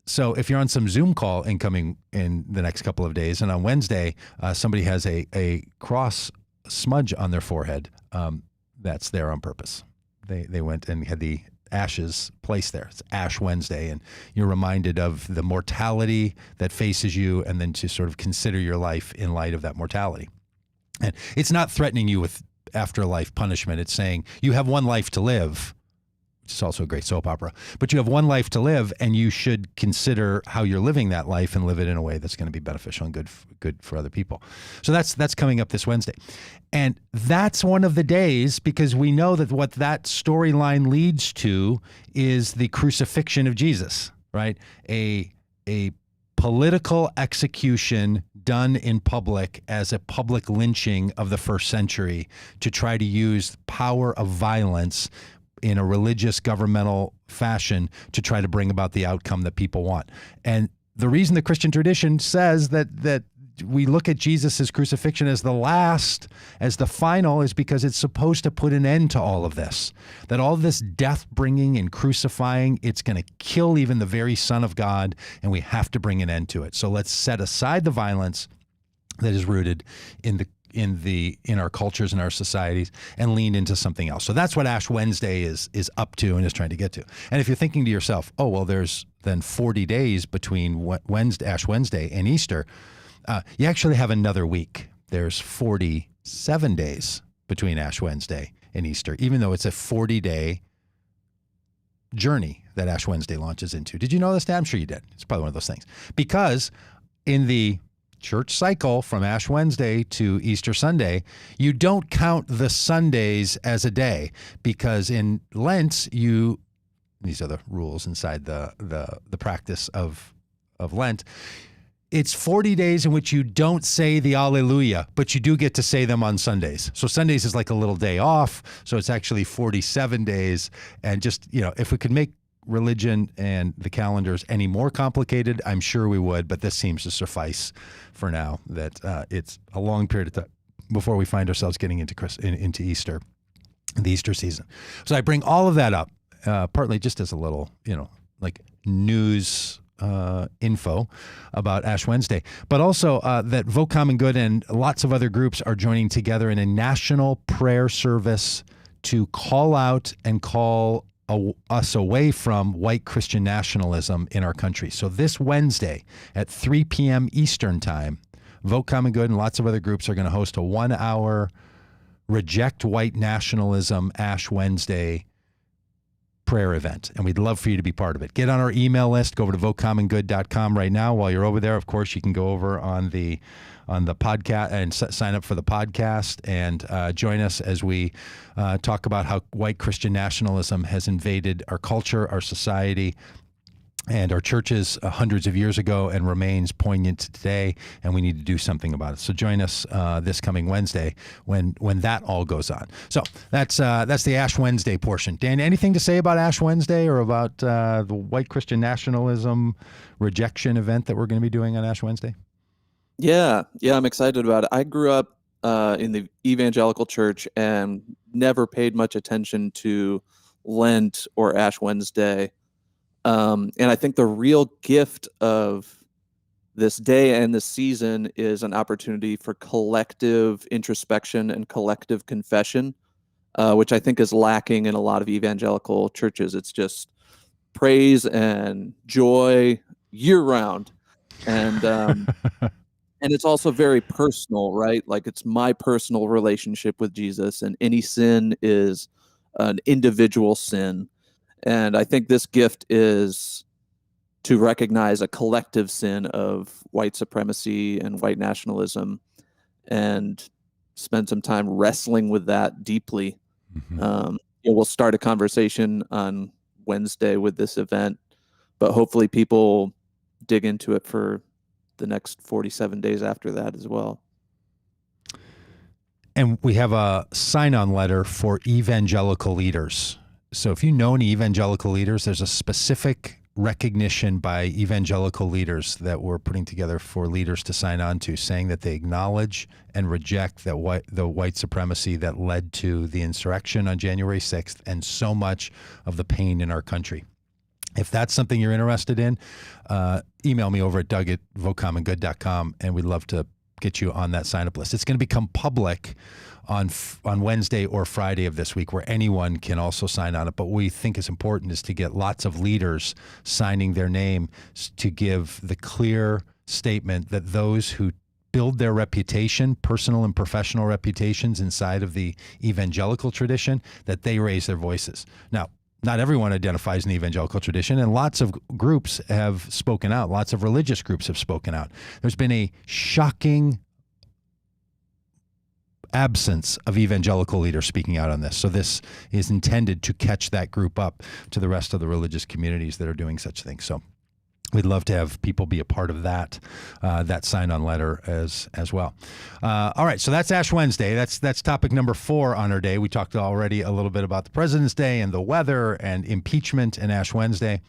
So if you're on some Zoom call incoming in the next couple of days, and on Wednesday, somebody has a cross smudge on their forehead, that's there on purpose. They went and had the ashes placed there. It's Ash Wednesday, and you're reminded of the mortality that faces you, and then to sort of consider your life in light of that mortality. And it's not threatening you with afterlife punishment. It's saying you have one life to live. It's also a great soap opera, but you have one life to live, and you should consider how you're living that life and live it in a way that's going to be beneficial and good for other people. So that's coming up this Wednesday. And that's one of the days, because we know that what that storyline leads to is the crucifixion of Jesus, right? A political execution done in public as a public lynching of the first century to try to use power of violence in a religious governmental fashion to try to bring about the outcome that people want. And the reason the Christian tradition says that we look at Jesus' crucifixion as the last, as the final, is because it's supposed to put an end to all of this. That all this death bringing and crucifying, it's going to kill even the very Son of God, and we have to bring an end to it. So let's set aside the violence that is rooted in our cultures and our societies and lean into something else. So that's what Ash Wednesday is up to and is trying to get to. And if you're thinking to yourself, oh, well, there's then 40 days between Ash Wednesday and Easter, you actually have another week. There's 47 days between Ash Wednesday and Easter, even though it's a 40-day journey that Ash Wednesday launches into. Did you know this? I'm sure you did. It's probably one of those things. Because in the church cycle from Ash Wednesday to Easter Sunday, you don't count the Sundays as a day, because in Lent, these are the rules inside the practice of Lent. It's 40 days in which you don't say the Alleluia, but you do get to say them on Sundays. So Sundays is like a little day off. So it's actually 47 days. And just, if we could make religion and the calendars any more complicated, I'm sure we would, but this seems to suffice for now, that it's a long period of time before we find ourselves getting into Easter, the Easter season. So I bring all of that up, partly just as a little, like news info about Ash Wednesday, but also that Vote Common Good and lots of other groups are joining together in a national prayer service to call out and call us away from white Christian nationalism in our country. So this Wednesday at 3 p.m. Eastern time, Vote Common Good and lots of other groups are going to host a 1-hour Reject White Nationalism Ash Wednesday prayer event, and we'd love for you to be part of it. Get on our email list. Go over to votecommongood.com right now. While you're over there, of course, you can go over on the podcast and sign up for the podcast and join us as we talk about how white Christian nationalism has invaded our culture, our society, and our churches hundreds of years ago and remains poignant today, and we need to do something about it. So join us this coming Wednesday when that all goes on. So that's the Ash Wednesday portion. Dan, anything to say about Ash Wednesday or about the white Christian nationalism rejection event that we're going to be doing on Ash Wednesday? Yeah, I'm excited about it. I grew up in the evangelical church and never paid much attention to Lent or Ash Wednesday. And I think the real gift of this day and this season is an opportunity for collective introspection and collective confession, which I think is lacking in a lot of evangelical churches. It's just praise and joy year round. And and it's also very personal, right? Like, it's my personal relationship with Jesus, and any sin is an individual sin. And I think this gift is to recognize a collective sin of white supremacy and white nationalism, and spend some time wrestling with that deeply. We'll start a conversation on Wednesday with this event, but hopefully people dig into it for the next 47 days after that as well. And we have a sign-on letter for evangelical leaders. So if you know any evangelical leaders, there's a specific recognition by evangelical leaders that we're putting together for leaders to sign on to, saying that they acknowledge and reject the white supremacy that led to the insurrection on January 6th and so much of the pain in our country. If that's something you're interested in, email me over at doug@vocommongood.com, and we'd love to get you on that sign-up list. It's going to become public on Wednesday or Friday of this week, where anyone can also sign on it. But what we think is important is to get lots of leaders signing their name to give the clear statement that those who build their reputation, personal and professional reputations inside of the evangelical tradition, that they raise their voices. Now, not everyone identifies in the evangelical tradition, and lots of groups have spoken out. Lots of religious groups have spoken out. There's been a shocking absence of evangelical leaders speaking out on this. So this is intended to catch that group up to the rest of the religious communities that are doing such things. So we'd love to have people be a part of that sign-on letter as well. All right, so that's Ash Wednesday. That's topic number 4 on our day. We talked already a little bit about the President's Day and the weather and impeachment and Ash Wednesday.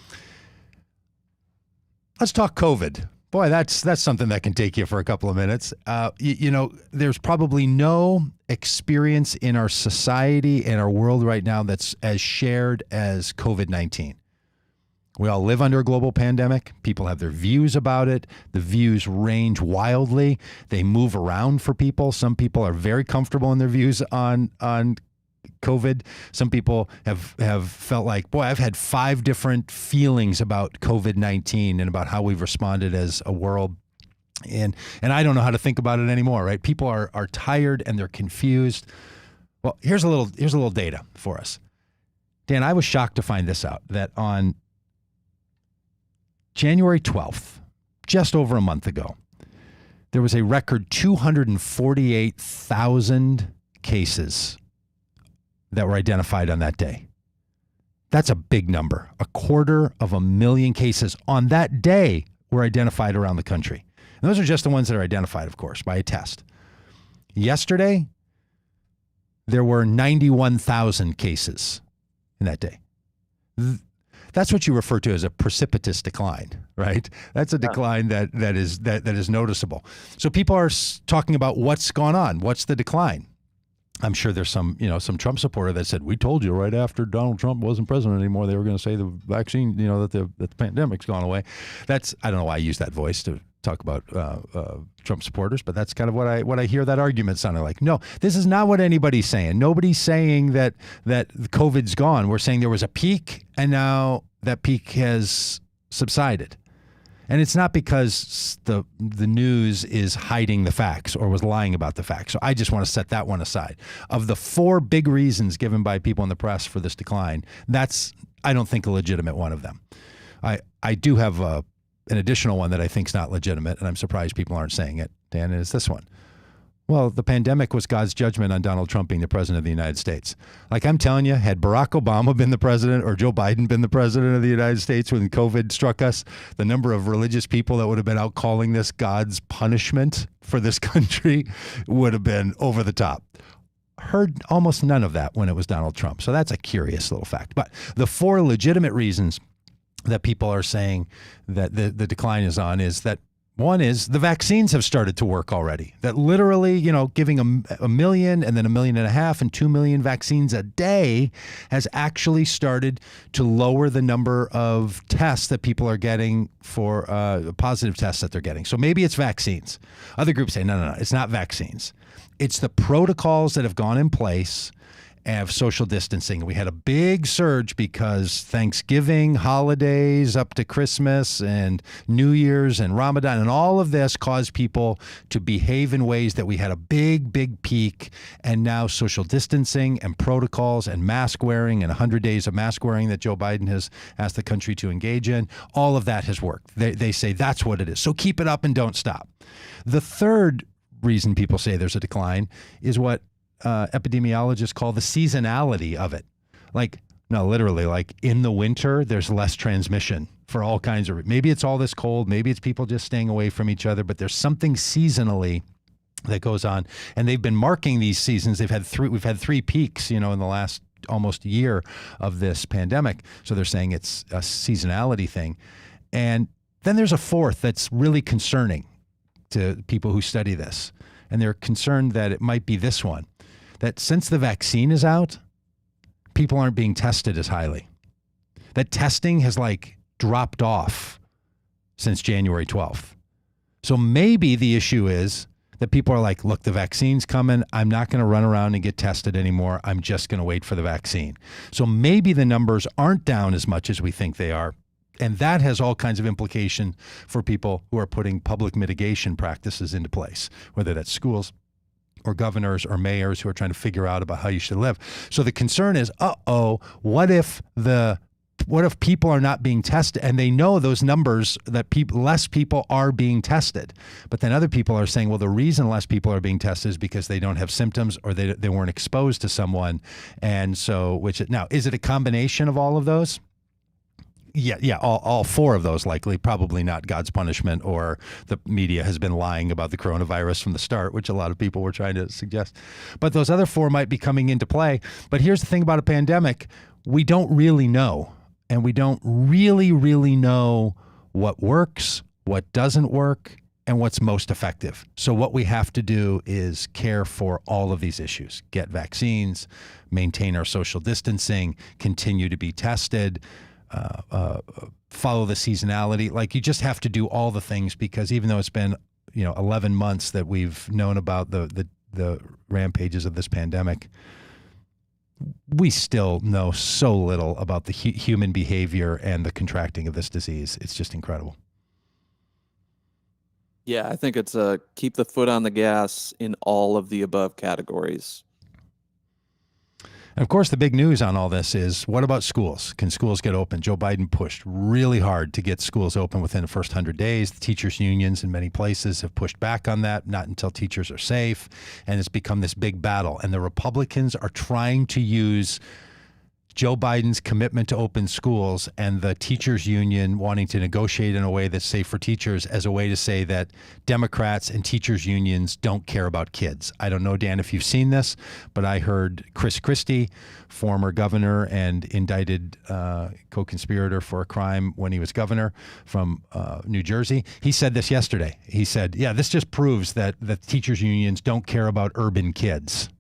Let's talk COVID. Boy, that's something that can take you for a couple of minutes. There's probably no experience in our society and our world right now that's as shared as COVID-19. We all live under a global pandemic. People have their views about it. The views range wildly. They move around for people. Some people are very comfortable in their views on COVID. Some people have felt like, boy, I've had 5 different feelings about COVID-19 and about how we've responded as a world. And I don't know how to think about it anymore, right? People are tired and they're confused. Well, here's a little data for us. Dan, I was shocked to find this out, that on January 12th, just over a month ago, there was a record 248,000 cases that were identified on that day. That's a big number. 250,000 cases on that day were identified around the country. And those are just the ones that are identified, of course, by a test. Yesterday, there were 91,000 cases in that day. That's what you refer to as a precipitous decline, right? That's a decline that is noticeable. So people are talking about what's gone on. What's the decline? I'm sure there's some Trump supporter that said, we told you right after Donald Trump wasn't president anymore, they were going to say the vaccine, that the pandemic's gone away. I don't know why I use that voice to talk about Trump supporters, but that's kind of what I hear that argument sounding like. No, this is not what anybody's saying. Nobody's saying that COVID's gone. We're saying there was a peak and now that peak has subsided. And it's not because the news is hiding the facts or was lying about the facts. So I just want to set that one aside. Of the 4 big reasons given by people in the press for this decline, that's, I don't think, a legitimate one of them. I do have an additional one that I think is not legitimate, and I'm surprised people aren't saying it, Dan, and it's this one. Well, the pandemic was God's judgment on Donald Trump being the president of the United States. Like I'm telling you, had Barack Obama been the president or Joe Biden been the president of the United States when COVID struck us, the number of religious people that would have been out calling this God's punishment for this country would have been over the top. Heard almost none of that when it was Donald Trump. So that's a curious little fact. But the 4 legitimate reasons that people are saying that the decline is on is that, one is the vaccines have started to work already. That literally, giving a million and then 1.5 million and 2 million vaccines a day has actually started to lower the number of tests that people are getting for positive tests that they're getting. So maybe it's vaccines. Other groups say, no, it's not vaccines. It's the protocols that have gone in place of social distancing. We had a big surge because Thanksgiving, holidays up to Christmas and New Year's and Ramadan and all of this caused people to behave in ways that we had a big peak. And now social distancing and protocols and mask wearing and 100 days of mask wearing that Joe Biden has asked the country to engage in, all of that has worked. They say that's what it is. So keep it up and don't stop. The third reason people say there's a decline is what epidemiologists call the seasonality of it. Like, no, literally, like in the winter, there's less transmission for all kinds of, maybe it's all this cold, maybe it's people just staying away from each other, but there's something seasonally that goes on. And they've been marking these seasons. We've had three peaks, in the last almost year of this pandemic. So they're saying it's a seasonality thing. And then there's a fourth that's really concerning to people who study this. And they're concerned that it might be this one, that since the vaccine is out, people aren't being tested as highly. That testing has dropped off since January 12th. So maybe the issue is that people are like, look, the vaccine's coming. I'm not going to run around and get tested anymore. I'm just going to wait for the vaccine. So maybe the numbers aren't down as much as we think they are. And that has all kinds of implication for people who are putting public mitigation practices into place, whether that's schools or governors or mayors who are trying to figure out about how you should live. So the concern is, what if people are not being tested? And they know those numbers that less people are being tested. But then other people are saying, well, the reason less people are being tested is because they don't have symptoms or they weren't exposed to someone. And so, now, is it a combination of all of those? Yeah, all four of those likely, probably not God's punishment or the media has been lying about the coronavirus from the start, which a lot of people were trying to suggest. But those other four might be coming into play. But here's the thing about a pandemic. We don't really know. And we don't really know what works, what doesn't work, and what's most effective. So what we have to do is care for all of these issues. Get vaccines, maintain our social distancing, continue to be tested, follow the seasonality. You just have to do all the things because even though it's been 11 months that we've known about the rampages of this pandemic, we still know so little about the human behavior and the contracting of this disease. It's just incredible. Yeah, I think it's keep the foot on the gas in all of the above categories. And of course, the big news on all this is, what about schools? Can schools get open? Joe Biden pushed really hard to get schools open within the first 100 days. The teachers' unions in many places have pushed back on that, not until teachers are safe. And it's become this big battle. And the Republicans are trying to use Joe Biden's commitment to open schools and the teachers union wanting to negotiate in a way that's safe for teachers as a way to say that Democrats and teachers unions don't care about kids. I don't know, Dan, if you've seen this, but I heard Chris Christie, former governor and indicted co-conspirator for a crime when he was governor from New Jersey. He said this yesterday. He said, yeah, this just proves that the teachers unions don't care about urban kids.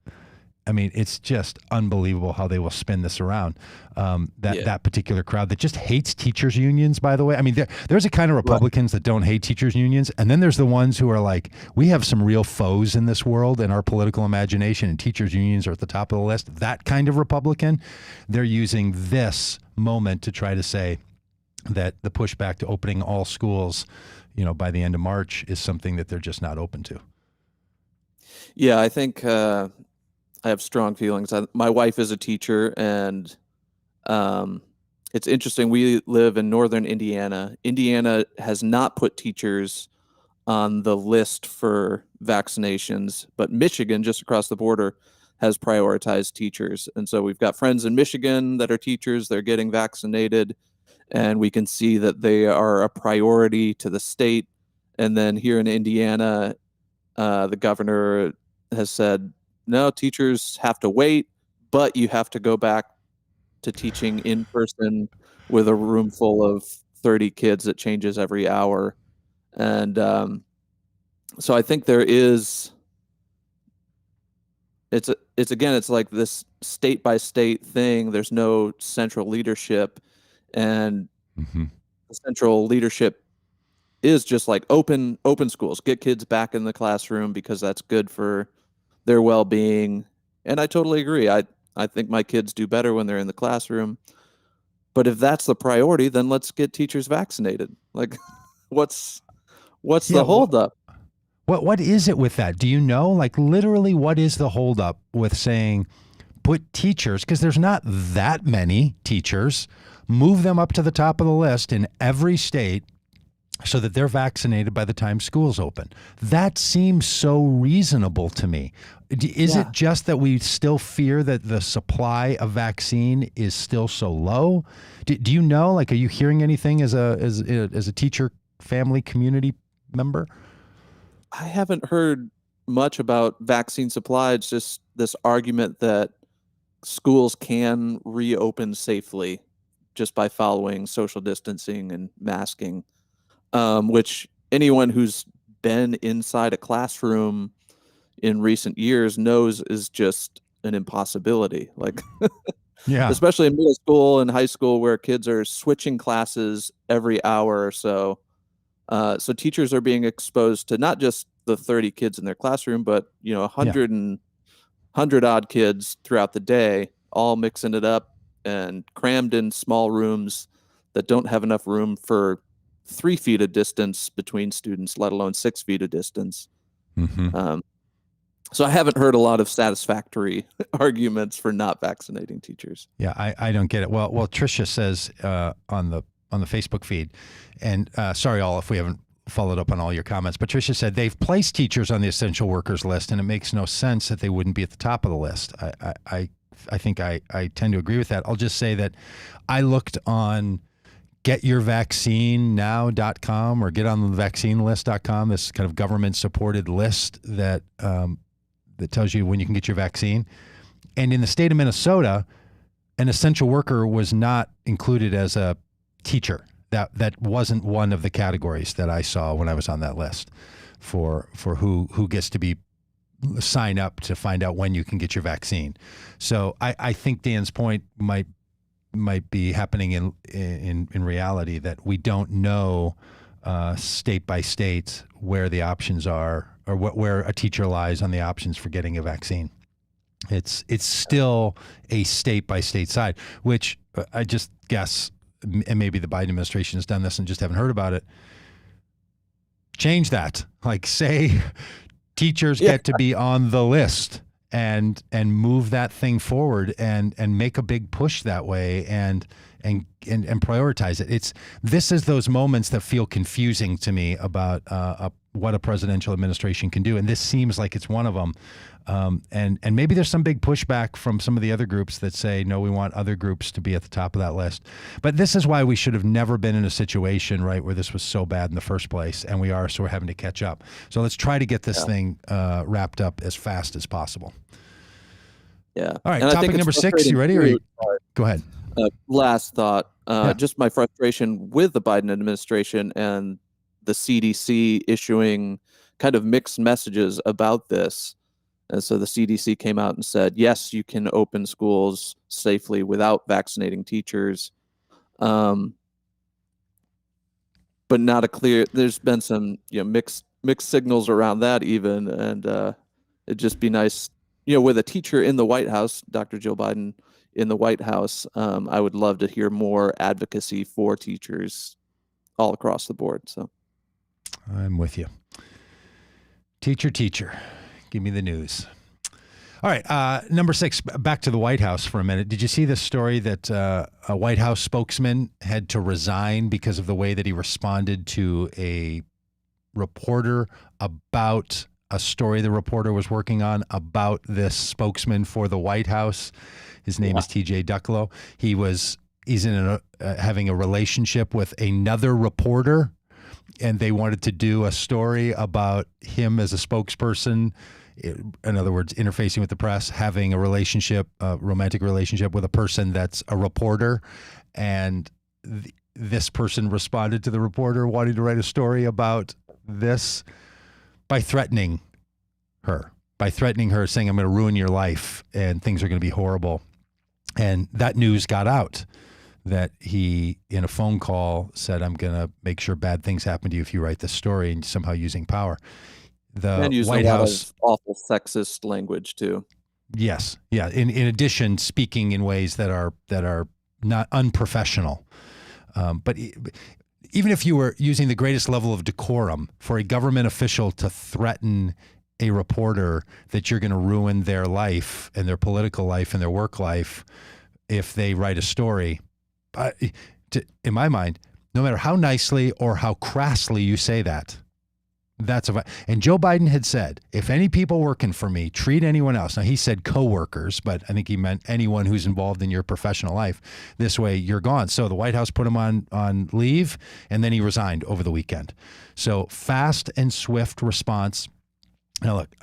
I mean, it's just unbelievable how they will spin this around. That particular crowd that just hates teachers unions, by the way. I mean, there's a kind of Republicans that don't hate teachers unions. And then there's the ones who are like, we have some real foes in this world in our political imagination, and teachers unions are at the top of the list. That kind of Republican, they're using this moment to try to say that the pushback to opening all schools, by the end of March is something that they're just not open to. Yeah, I think I have strong feelings. My wife is a teacher, and it's interesting. We live in northern Indiana. Indiana has not put teachers on the list for vaccinations, but Michigan, just across the border, has prioritized teachers. And so we've got friends in Michigan that are teachers. They're getting vaccinated, and we can see that they are a priority to the state. And then here in Indiana, the governor has said, no, teachers have to wait, but you have to go back to teaching in person with a room full of 30 kids that changes every hour. And so I think there is, it's like this state by state thing. There's no central leadership, and the central leadership is just like open schools, get kids back in the classroom because that's good for their well-being. And I totally agree. I think my kids do better when they're in the classroom. But if that's the priority, then let's get teachers vaccinated. Like, what's Yeah. the holdup? What is it with that? Do you know? Like literally, what is the holdup with saying put teachers, because there's not that many teachers, move them up to the top of the list in every state so that they're vaccinated by the time schools open? That seems so reasonable to me. Is it just that we still fear that the supply of vaccine is still so low? Do you know? Like, are you hearing anything as a teacher, family, community member? I haven't heard much about vaccine supply. It's just this argument that schools can reopen safely just by following social distancing and masking, which anyone who's been inside a classroom in recent years knows is just an impossibility. Like, Yeah. especially in middle school and high school where kids are switching classes every hour or so. So teachers are being exposed to not just the 30 kids in their classroom, but 100 odd kids throughout the day, all mixing it up and crammed in small rooms that don't have enough room for 3 feet of distance between students, let alone 6 feet of distance. Mm-hmm. So I haven't heard a lot of satisfactory arguments for not vaccinating teachers. Yeah, I don't get it. Well, Tricia says on the Facebook feed, and sorry all if we haven't followed up on all your comments, but Tricia said they've placed teachers on the essential workers list, and it makes no sense that they wouldn't be at the top of the list. I think I tend to agree with that. I'll just say that I looked on getyourvaccinenow.com or getonthevaccinelist.com, this kind of government supported list that that tells you when you can get your vaccine. And in the state of Minnesota, an essential worker was not included as a teacher. That wasn't one of the categories that I saw when I was on that list for who gets to be sign up to find out when you can get your vaccine. So I think Dan's point might be happening in reality, that we don't know state by state where the options are, or where a teacher lies on the options for getting a vaccine. It's still a state by state side, which I just guess, and maybe the Biden administration has done this and just haven't heard about it. Change that. Like, say teachers get to be on the list, and move that thing forward, and make a big push that way, and prioritize it. This is those moments that feel confusing to me about what a presidential administration can do, and this seems like it's one of them. And maybe there's some big pushback from some of the other groups that say, no, we want other groups to be at the top of that list. But this is why we should have never been in a situation, right, where this was so bad in the first place, and so we're having to catch up. So let's try to get this thing wrapped up as fast as possible. Yeah. All right, and topic number 6, you ready? Go ahead. Last thought, just my frustration with the Biden administration and the CDC issuing kind of mixed messages about this. And so the CDC came out and said, yes, you can open schools safely without vaccinating teachers. But not a clear, there's been some, mixed signals around that even. And it'd just be nice, with a teacher in the White House, Dr. Jill Biden in the White House, I would love to hear more advocacy for teachers all across the board. So I'm with you. Teacher, give me the news. All right, number 6, back to the White House for a minute. Did you see this story that a White House spokesman had to resign because of the way that he responded to a reporter about a story the reporter was working on about this spokesman for the White House? His name is TJ Ducklo. He's in having a relationship with another reporter, and they wanted to do a story about him as a spokesperson. In other words, interfacing with the press, having a relationship, a romantic relationship with a person that's a reporter. And this person responded to the reporter wanting to write a story about this by threatening her, saying, I'm going to ruin your life and things are going to be horrible. And that news got out that he, in a phone call, said, I'm going to make sure bad things happen to you if you write this story, and somehow using power. The and using White a lot House, of awful sexist language too. Yes. Yeah. In addition, speaking in ways that are not unprofessional. But even if you were using the greatest level of decorum for a government official to threaten a reporter that you're going to ruin their life and their political life and their work life if they write a story, in my mind, no matter how nicely or how crassly you say that, and Joe Biden had said, if any people working for me treat anyone else, now he said coworkers, but I think he meant anyone who's involved in your professional life this way, you're gone. So the White House put him on leave, and then he resigned over the weekend. So fast and swift response. Now look,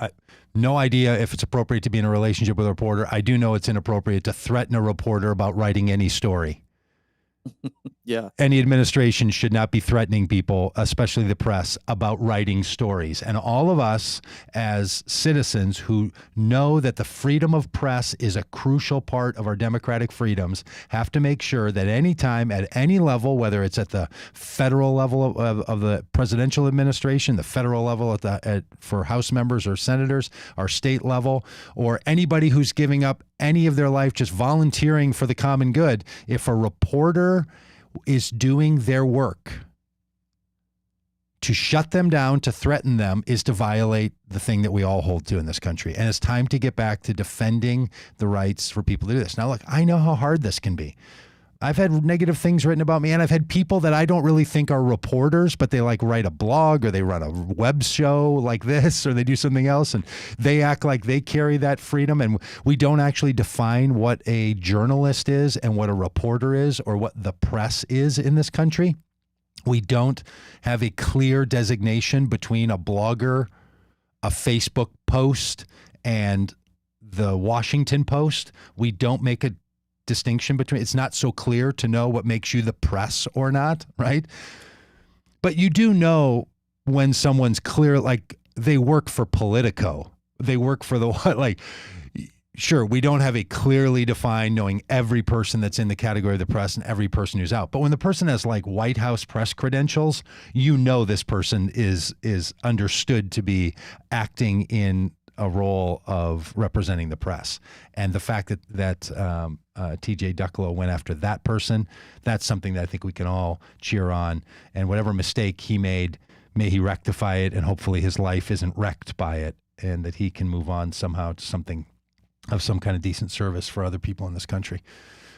no idea if it's appropriate to be in a relationship with a reporter. I do know it's inappropriate to threaten a reporter about writing any story. Yeah. Any administration should not be threatening people, especially the press, about writing stories. And all of us as citizens who know that the freedom of press is a crucial part of our democratic freedoms have to make sure that anytime at any level, whether it's at the federal level of the presidential administration, the federal level for House members or senators, our state level, or anybody who's giving up any of their life just volunteering for the common good, if a reporter is doing their work, to shut them down, to threaten them, is to violate the thing that we all hold to in this country. And it's time to get back to defending the rights for people to do this. Now, look, I know how hard this can be. I've had negative things written about me, and I've had people that I don't really think are reporters, but they like write a blog or they run a web show like this, or they do something else, and they act like they carry that freedom. And we don't actually define what a journalist is and what a reporter is or what the press is in this country. We don't have a clear designation between a blogger, a Facebook post, and the Washington Post. We don't make a distinction between, it's not so clear to know what makes you the press or not, right? But you do know when someone's clear, like they work for Politico, they work for sure, we don't have a clearly defined knowing every person that's in the category of the press and every person who's out. But when the person has like White House press credentials, you know this person is understood to be acting in a role of representing the press. And the fact that TJ Ducklo went after that person, that's something that I think we can all cheer on. And whatever mistake he made, may he rectify it, and hopefully his life isn't wrecked by it, and that he can move on somehow to something of some kind of decent service for other people in this country.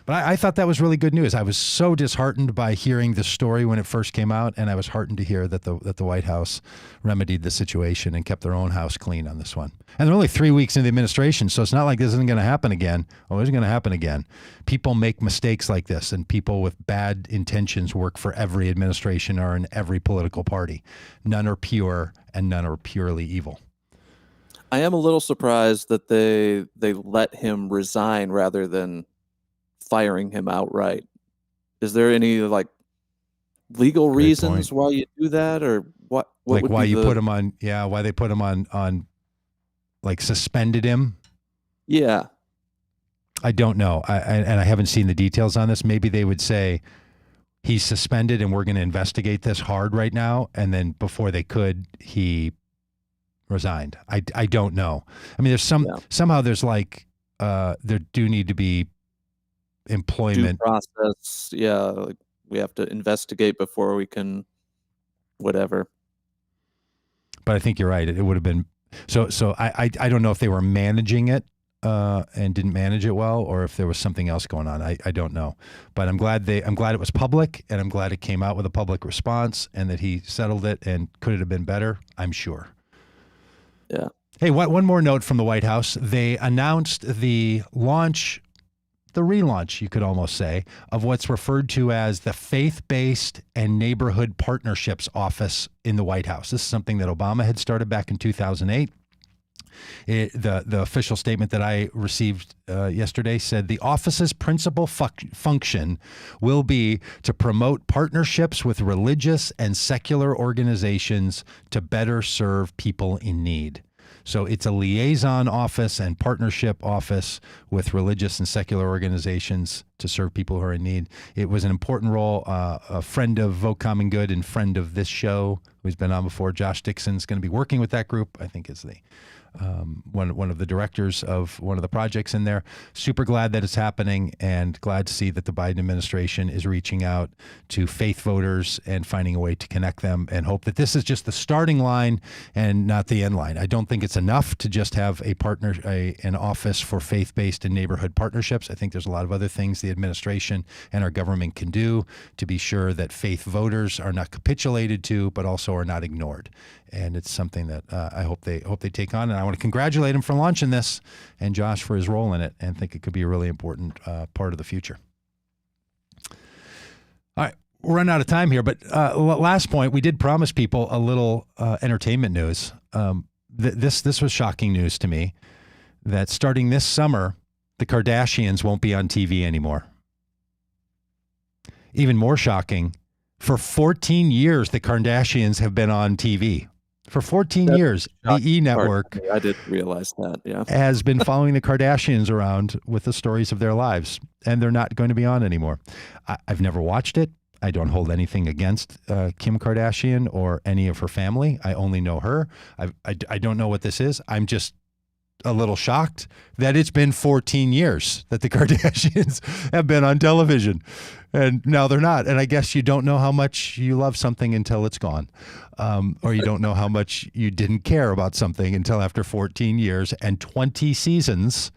But I thought that was really good news. I was so disheartened by hearing the story when it first came out, and I was heartened to hear that the White House remedied the situation and kept their own house clean on this one. And they're only 3 weeks into the administration, so it's not like this isn't going to happen again. Oh, it's going to happen again. People make mistakes like this, and people with bad intentions work for every administration or in every political party. None are pure, and none are purely evil. I am a little surprised that they let him resign rather than firing him outright. Is there any like legal reasons why you do that, or what like why you put him on? Yeah, why they put him on like suspended him? Yeah, I don't know. And I haven't seen the details on this. Maybe they would say he's suspended and we're going to investigate this hard right now, and then before they could, he resigned. I don't know. I mean, there's somehow there's like there do need to be employment due process. Yeah, like we have to investigate before we can whatever. But I think you're right. It would have been so I don't know if they were managing it and didn't manage it well, or if there was something else going on. I don't know. But I'm glad it was public, and I'm glad it came out with a public response, and that he settled it. And could it have been better? I'm sure. Yeah. Hey, one more note from the White House. They announced the relaunch, you could almost say, of what's referred to as the Faith-Based and Neighborhood Partnerships Office in the White House. This is something that Obama had started back in 2008. The official statement that I received yesterday said the office's principal function will be to promote partnerships with religious and secular organizations to better serve people in need. So it's a liaison office and partnership office with religious and secular organizations to serve people who are in need. It was an important role. A friend of Vote Common Good and friend of this show, who's been on before, Josh Dixon's going to be working with that group. I think is the one of the directors of one of the projects in there. Super glad that it's happening, and glad to see that the Biden administration is reaching out to faith voters and finding a way to connect them, and hope that this is just the starting line and not the end line. I don't think it's enough to just have an office for faith-based and neighborhood partnerships. I think there's a lot of other things the administration and our government can do to be sure that faith voters are not capitulated to, but also are not ignored. And it's something that I hope they take on. And I want to congratulate him for launching this, and Josh for his role in it, and think it could be a really important part of the future. All right, we're running out of time here, but last point, we did promise people a little entertainment news. This was shocking news to me, that starting this summer, the Kardashians won't be on TV anymore. Even more shocking, for 14 years, the Kardashians have been on TV. For 14 years, the E! Network, I didn't realize that, yeah, has been following the Kardashians around with the stories of their lives, and they're not going to be on anymore. I've never watched it. I don't hold anything against Kim Kardashian or any of her family. I only know her. I don't know what this is. I'm just a little shocked that it's been 14 years that the Kardashians have been on television, and now they're not. And I guess you don't know how much you love something until it's gone, or you don't know how much you didn't care about something until after 14 years and 20 seasons,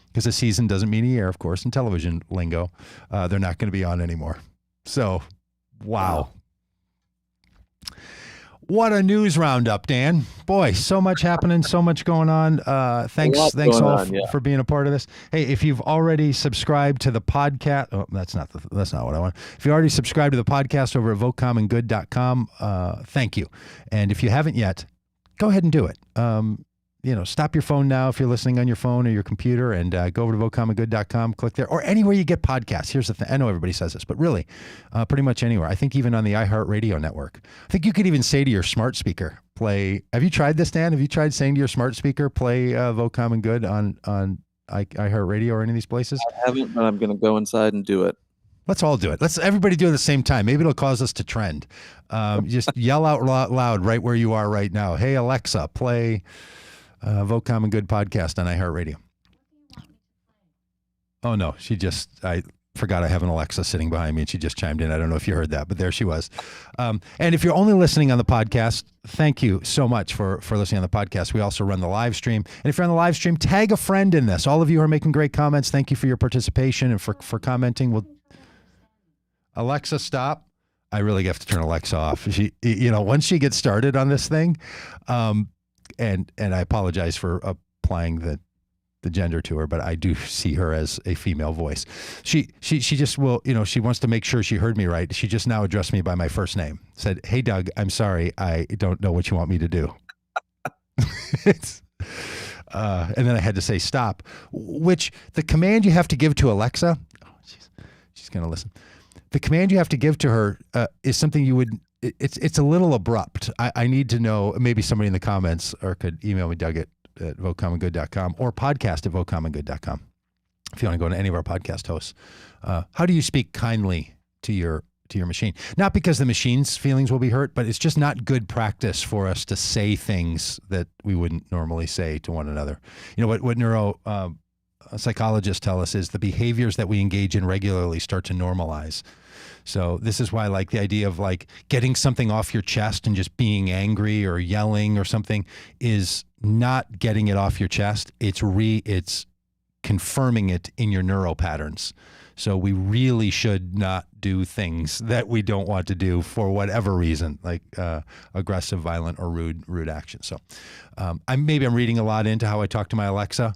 because a season doesn't mean a year, of course, in television lingo. They're not going to be on anymore. So, wow. What a news roundup, Dan. Boy, so much happening, so much going on. Thanks all for being a part of this. Hey, if you've already subscribed to the podcast, that's not what I want. If you already subscribed to the podcast over at votecommongood.com, thank you. And if you haven't yet, go ahead and do it. Stop your phone now if you're listening on your phone or your computer, and go over to votecommongood.com, click there, or anywhere you get podcasts. Here's the thing. I know everybody says this, but really, pretty much anywhere. I think even on the iHeartRadio network. I think you could even say to your smart speaker, play. Have you tried this, Dan? Have you tried saying to your smart speaker, play Vote Common Good on iHeartRadio or any of these places? I haven't, but I'm going to go inside and do it. Let's all do it. Let's everybody do it at the same time. Maybe it'll cause us to trend. Just yell out loud right where you are right now. Hey, Alexa, play Vote Common Good podcast on iHeartRadio. Oh, no. I forgot I have an Alexa sitting behind me, and she just chimed in. I don't know if you heard that, but there she was. And if you're only listening on the podcast, thank you so much for listening on the podcast. We also run the live stream. And if you're on the live stream, tag a friend in this. All of you are making great comments. Thank you for your participation and for commenting. Alexa, stop. I really have to turn Alexa off. She, once she gets started on this thing, and I apologize for applying the gender to her, but I do see her as a female voice. She just will, she wants to make sure she heard me right. She just now addressed me by my first name. Said, "Hey, Doug, I'm sorry. I don't know what you want me to do." And then I had to say stop, which the command you have to give to Alexa, she's going to listen. The command you have to give to her is something you would, it's a little abrupt. I need to know, maybe somebody in the comments or could email me, Doug at votecommongood.com or podcast at votecommongood.com. If you want to go to any of our podcast hosts, how do you speak kindly to your machine? Not because the machine's feelings will be hurt, but it's just not good practice for us to say things that we wouldn't normally say to one another. What neuro psychologists tell us is the behaviors that we engage in regularly start to normalize. So this is why, the idea of getting something off your chest and just being angry or yelling or something is not getting it off your chest. It's confirming it in your neural patterns. So we really should not do things that we don't want to do for whatever reason, like aggressive, violent, or rude action. So I'm reading a lot into how I talk to my Alexa,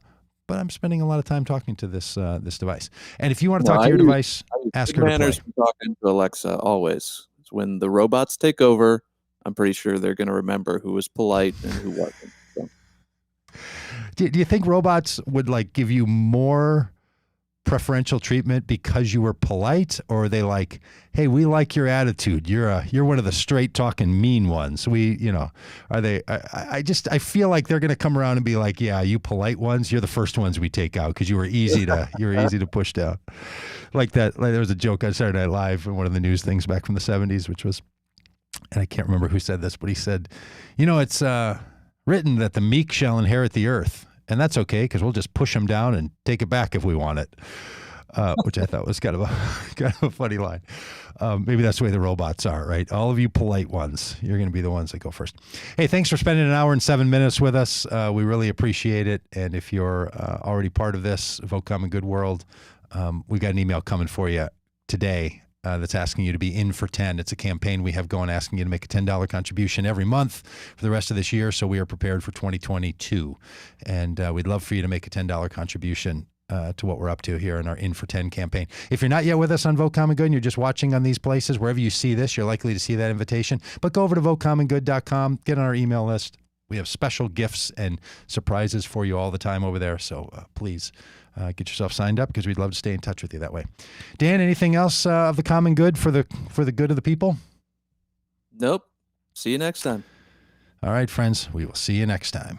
but I'm spending a lot of time talking to this device. And if you want to talk to your device, ask her to play. Talking to Alexa always. When the robots take over, I'm pretty sure they're going to remember who was polite and who wasn't. So. Do you think robots would give you more preferential treatment because you were polite, or are they like, hey, we like your attitude. You're one of the straight talking mean ones. Are they? I feel like they're going to come around and be like, yeah, you polite ones, you're the first ones we take out because you were easy to push down. Like that. Like there was a joke on Saturday Night Live in one of the news things back from the 70s, which was, and I can't remember who said this, but he said, it's written that the meek shall inherit the earth. And that's okay because we'll just push them down and take it back if we want it, which I thought was kind of a funny line. Maybe that's the way the robots are, right? All of you polite ones, you're going to be the ones that go first. Hey, thanks for spending an hour and 7 minutes with us. We really appreciate it. And if you're already part of this Vote Common Good world, we got an email coming for you today that's asking you to be in for 10. It's a campaign we have going asking you to make a $10 contribution every month for the rest of this year, so we are prepared for 2022. And we'd love for you to make a $10 contribution to what we're up to here in our In for 10 campaign. If you're not yet with us on Vote Common Good and you're just watching on these places, wherever you see this, you're likely to see that invitation. But go over to votecommongood.com, get on our email list. We have special gifts and surprises for you all the time over there, so please get yourself signed up because we'd love to stay in touch with you that way. Dan, anything else of the common good for the good of the people? Nope. See you next time. All right, friends. We will see you next time.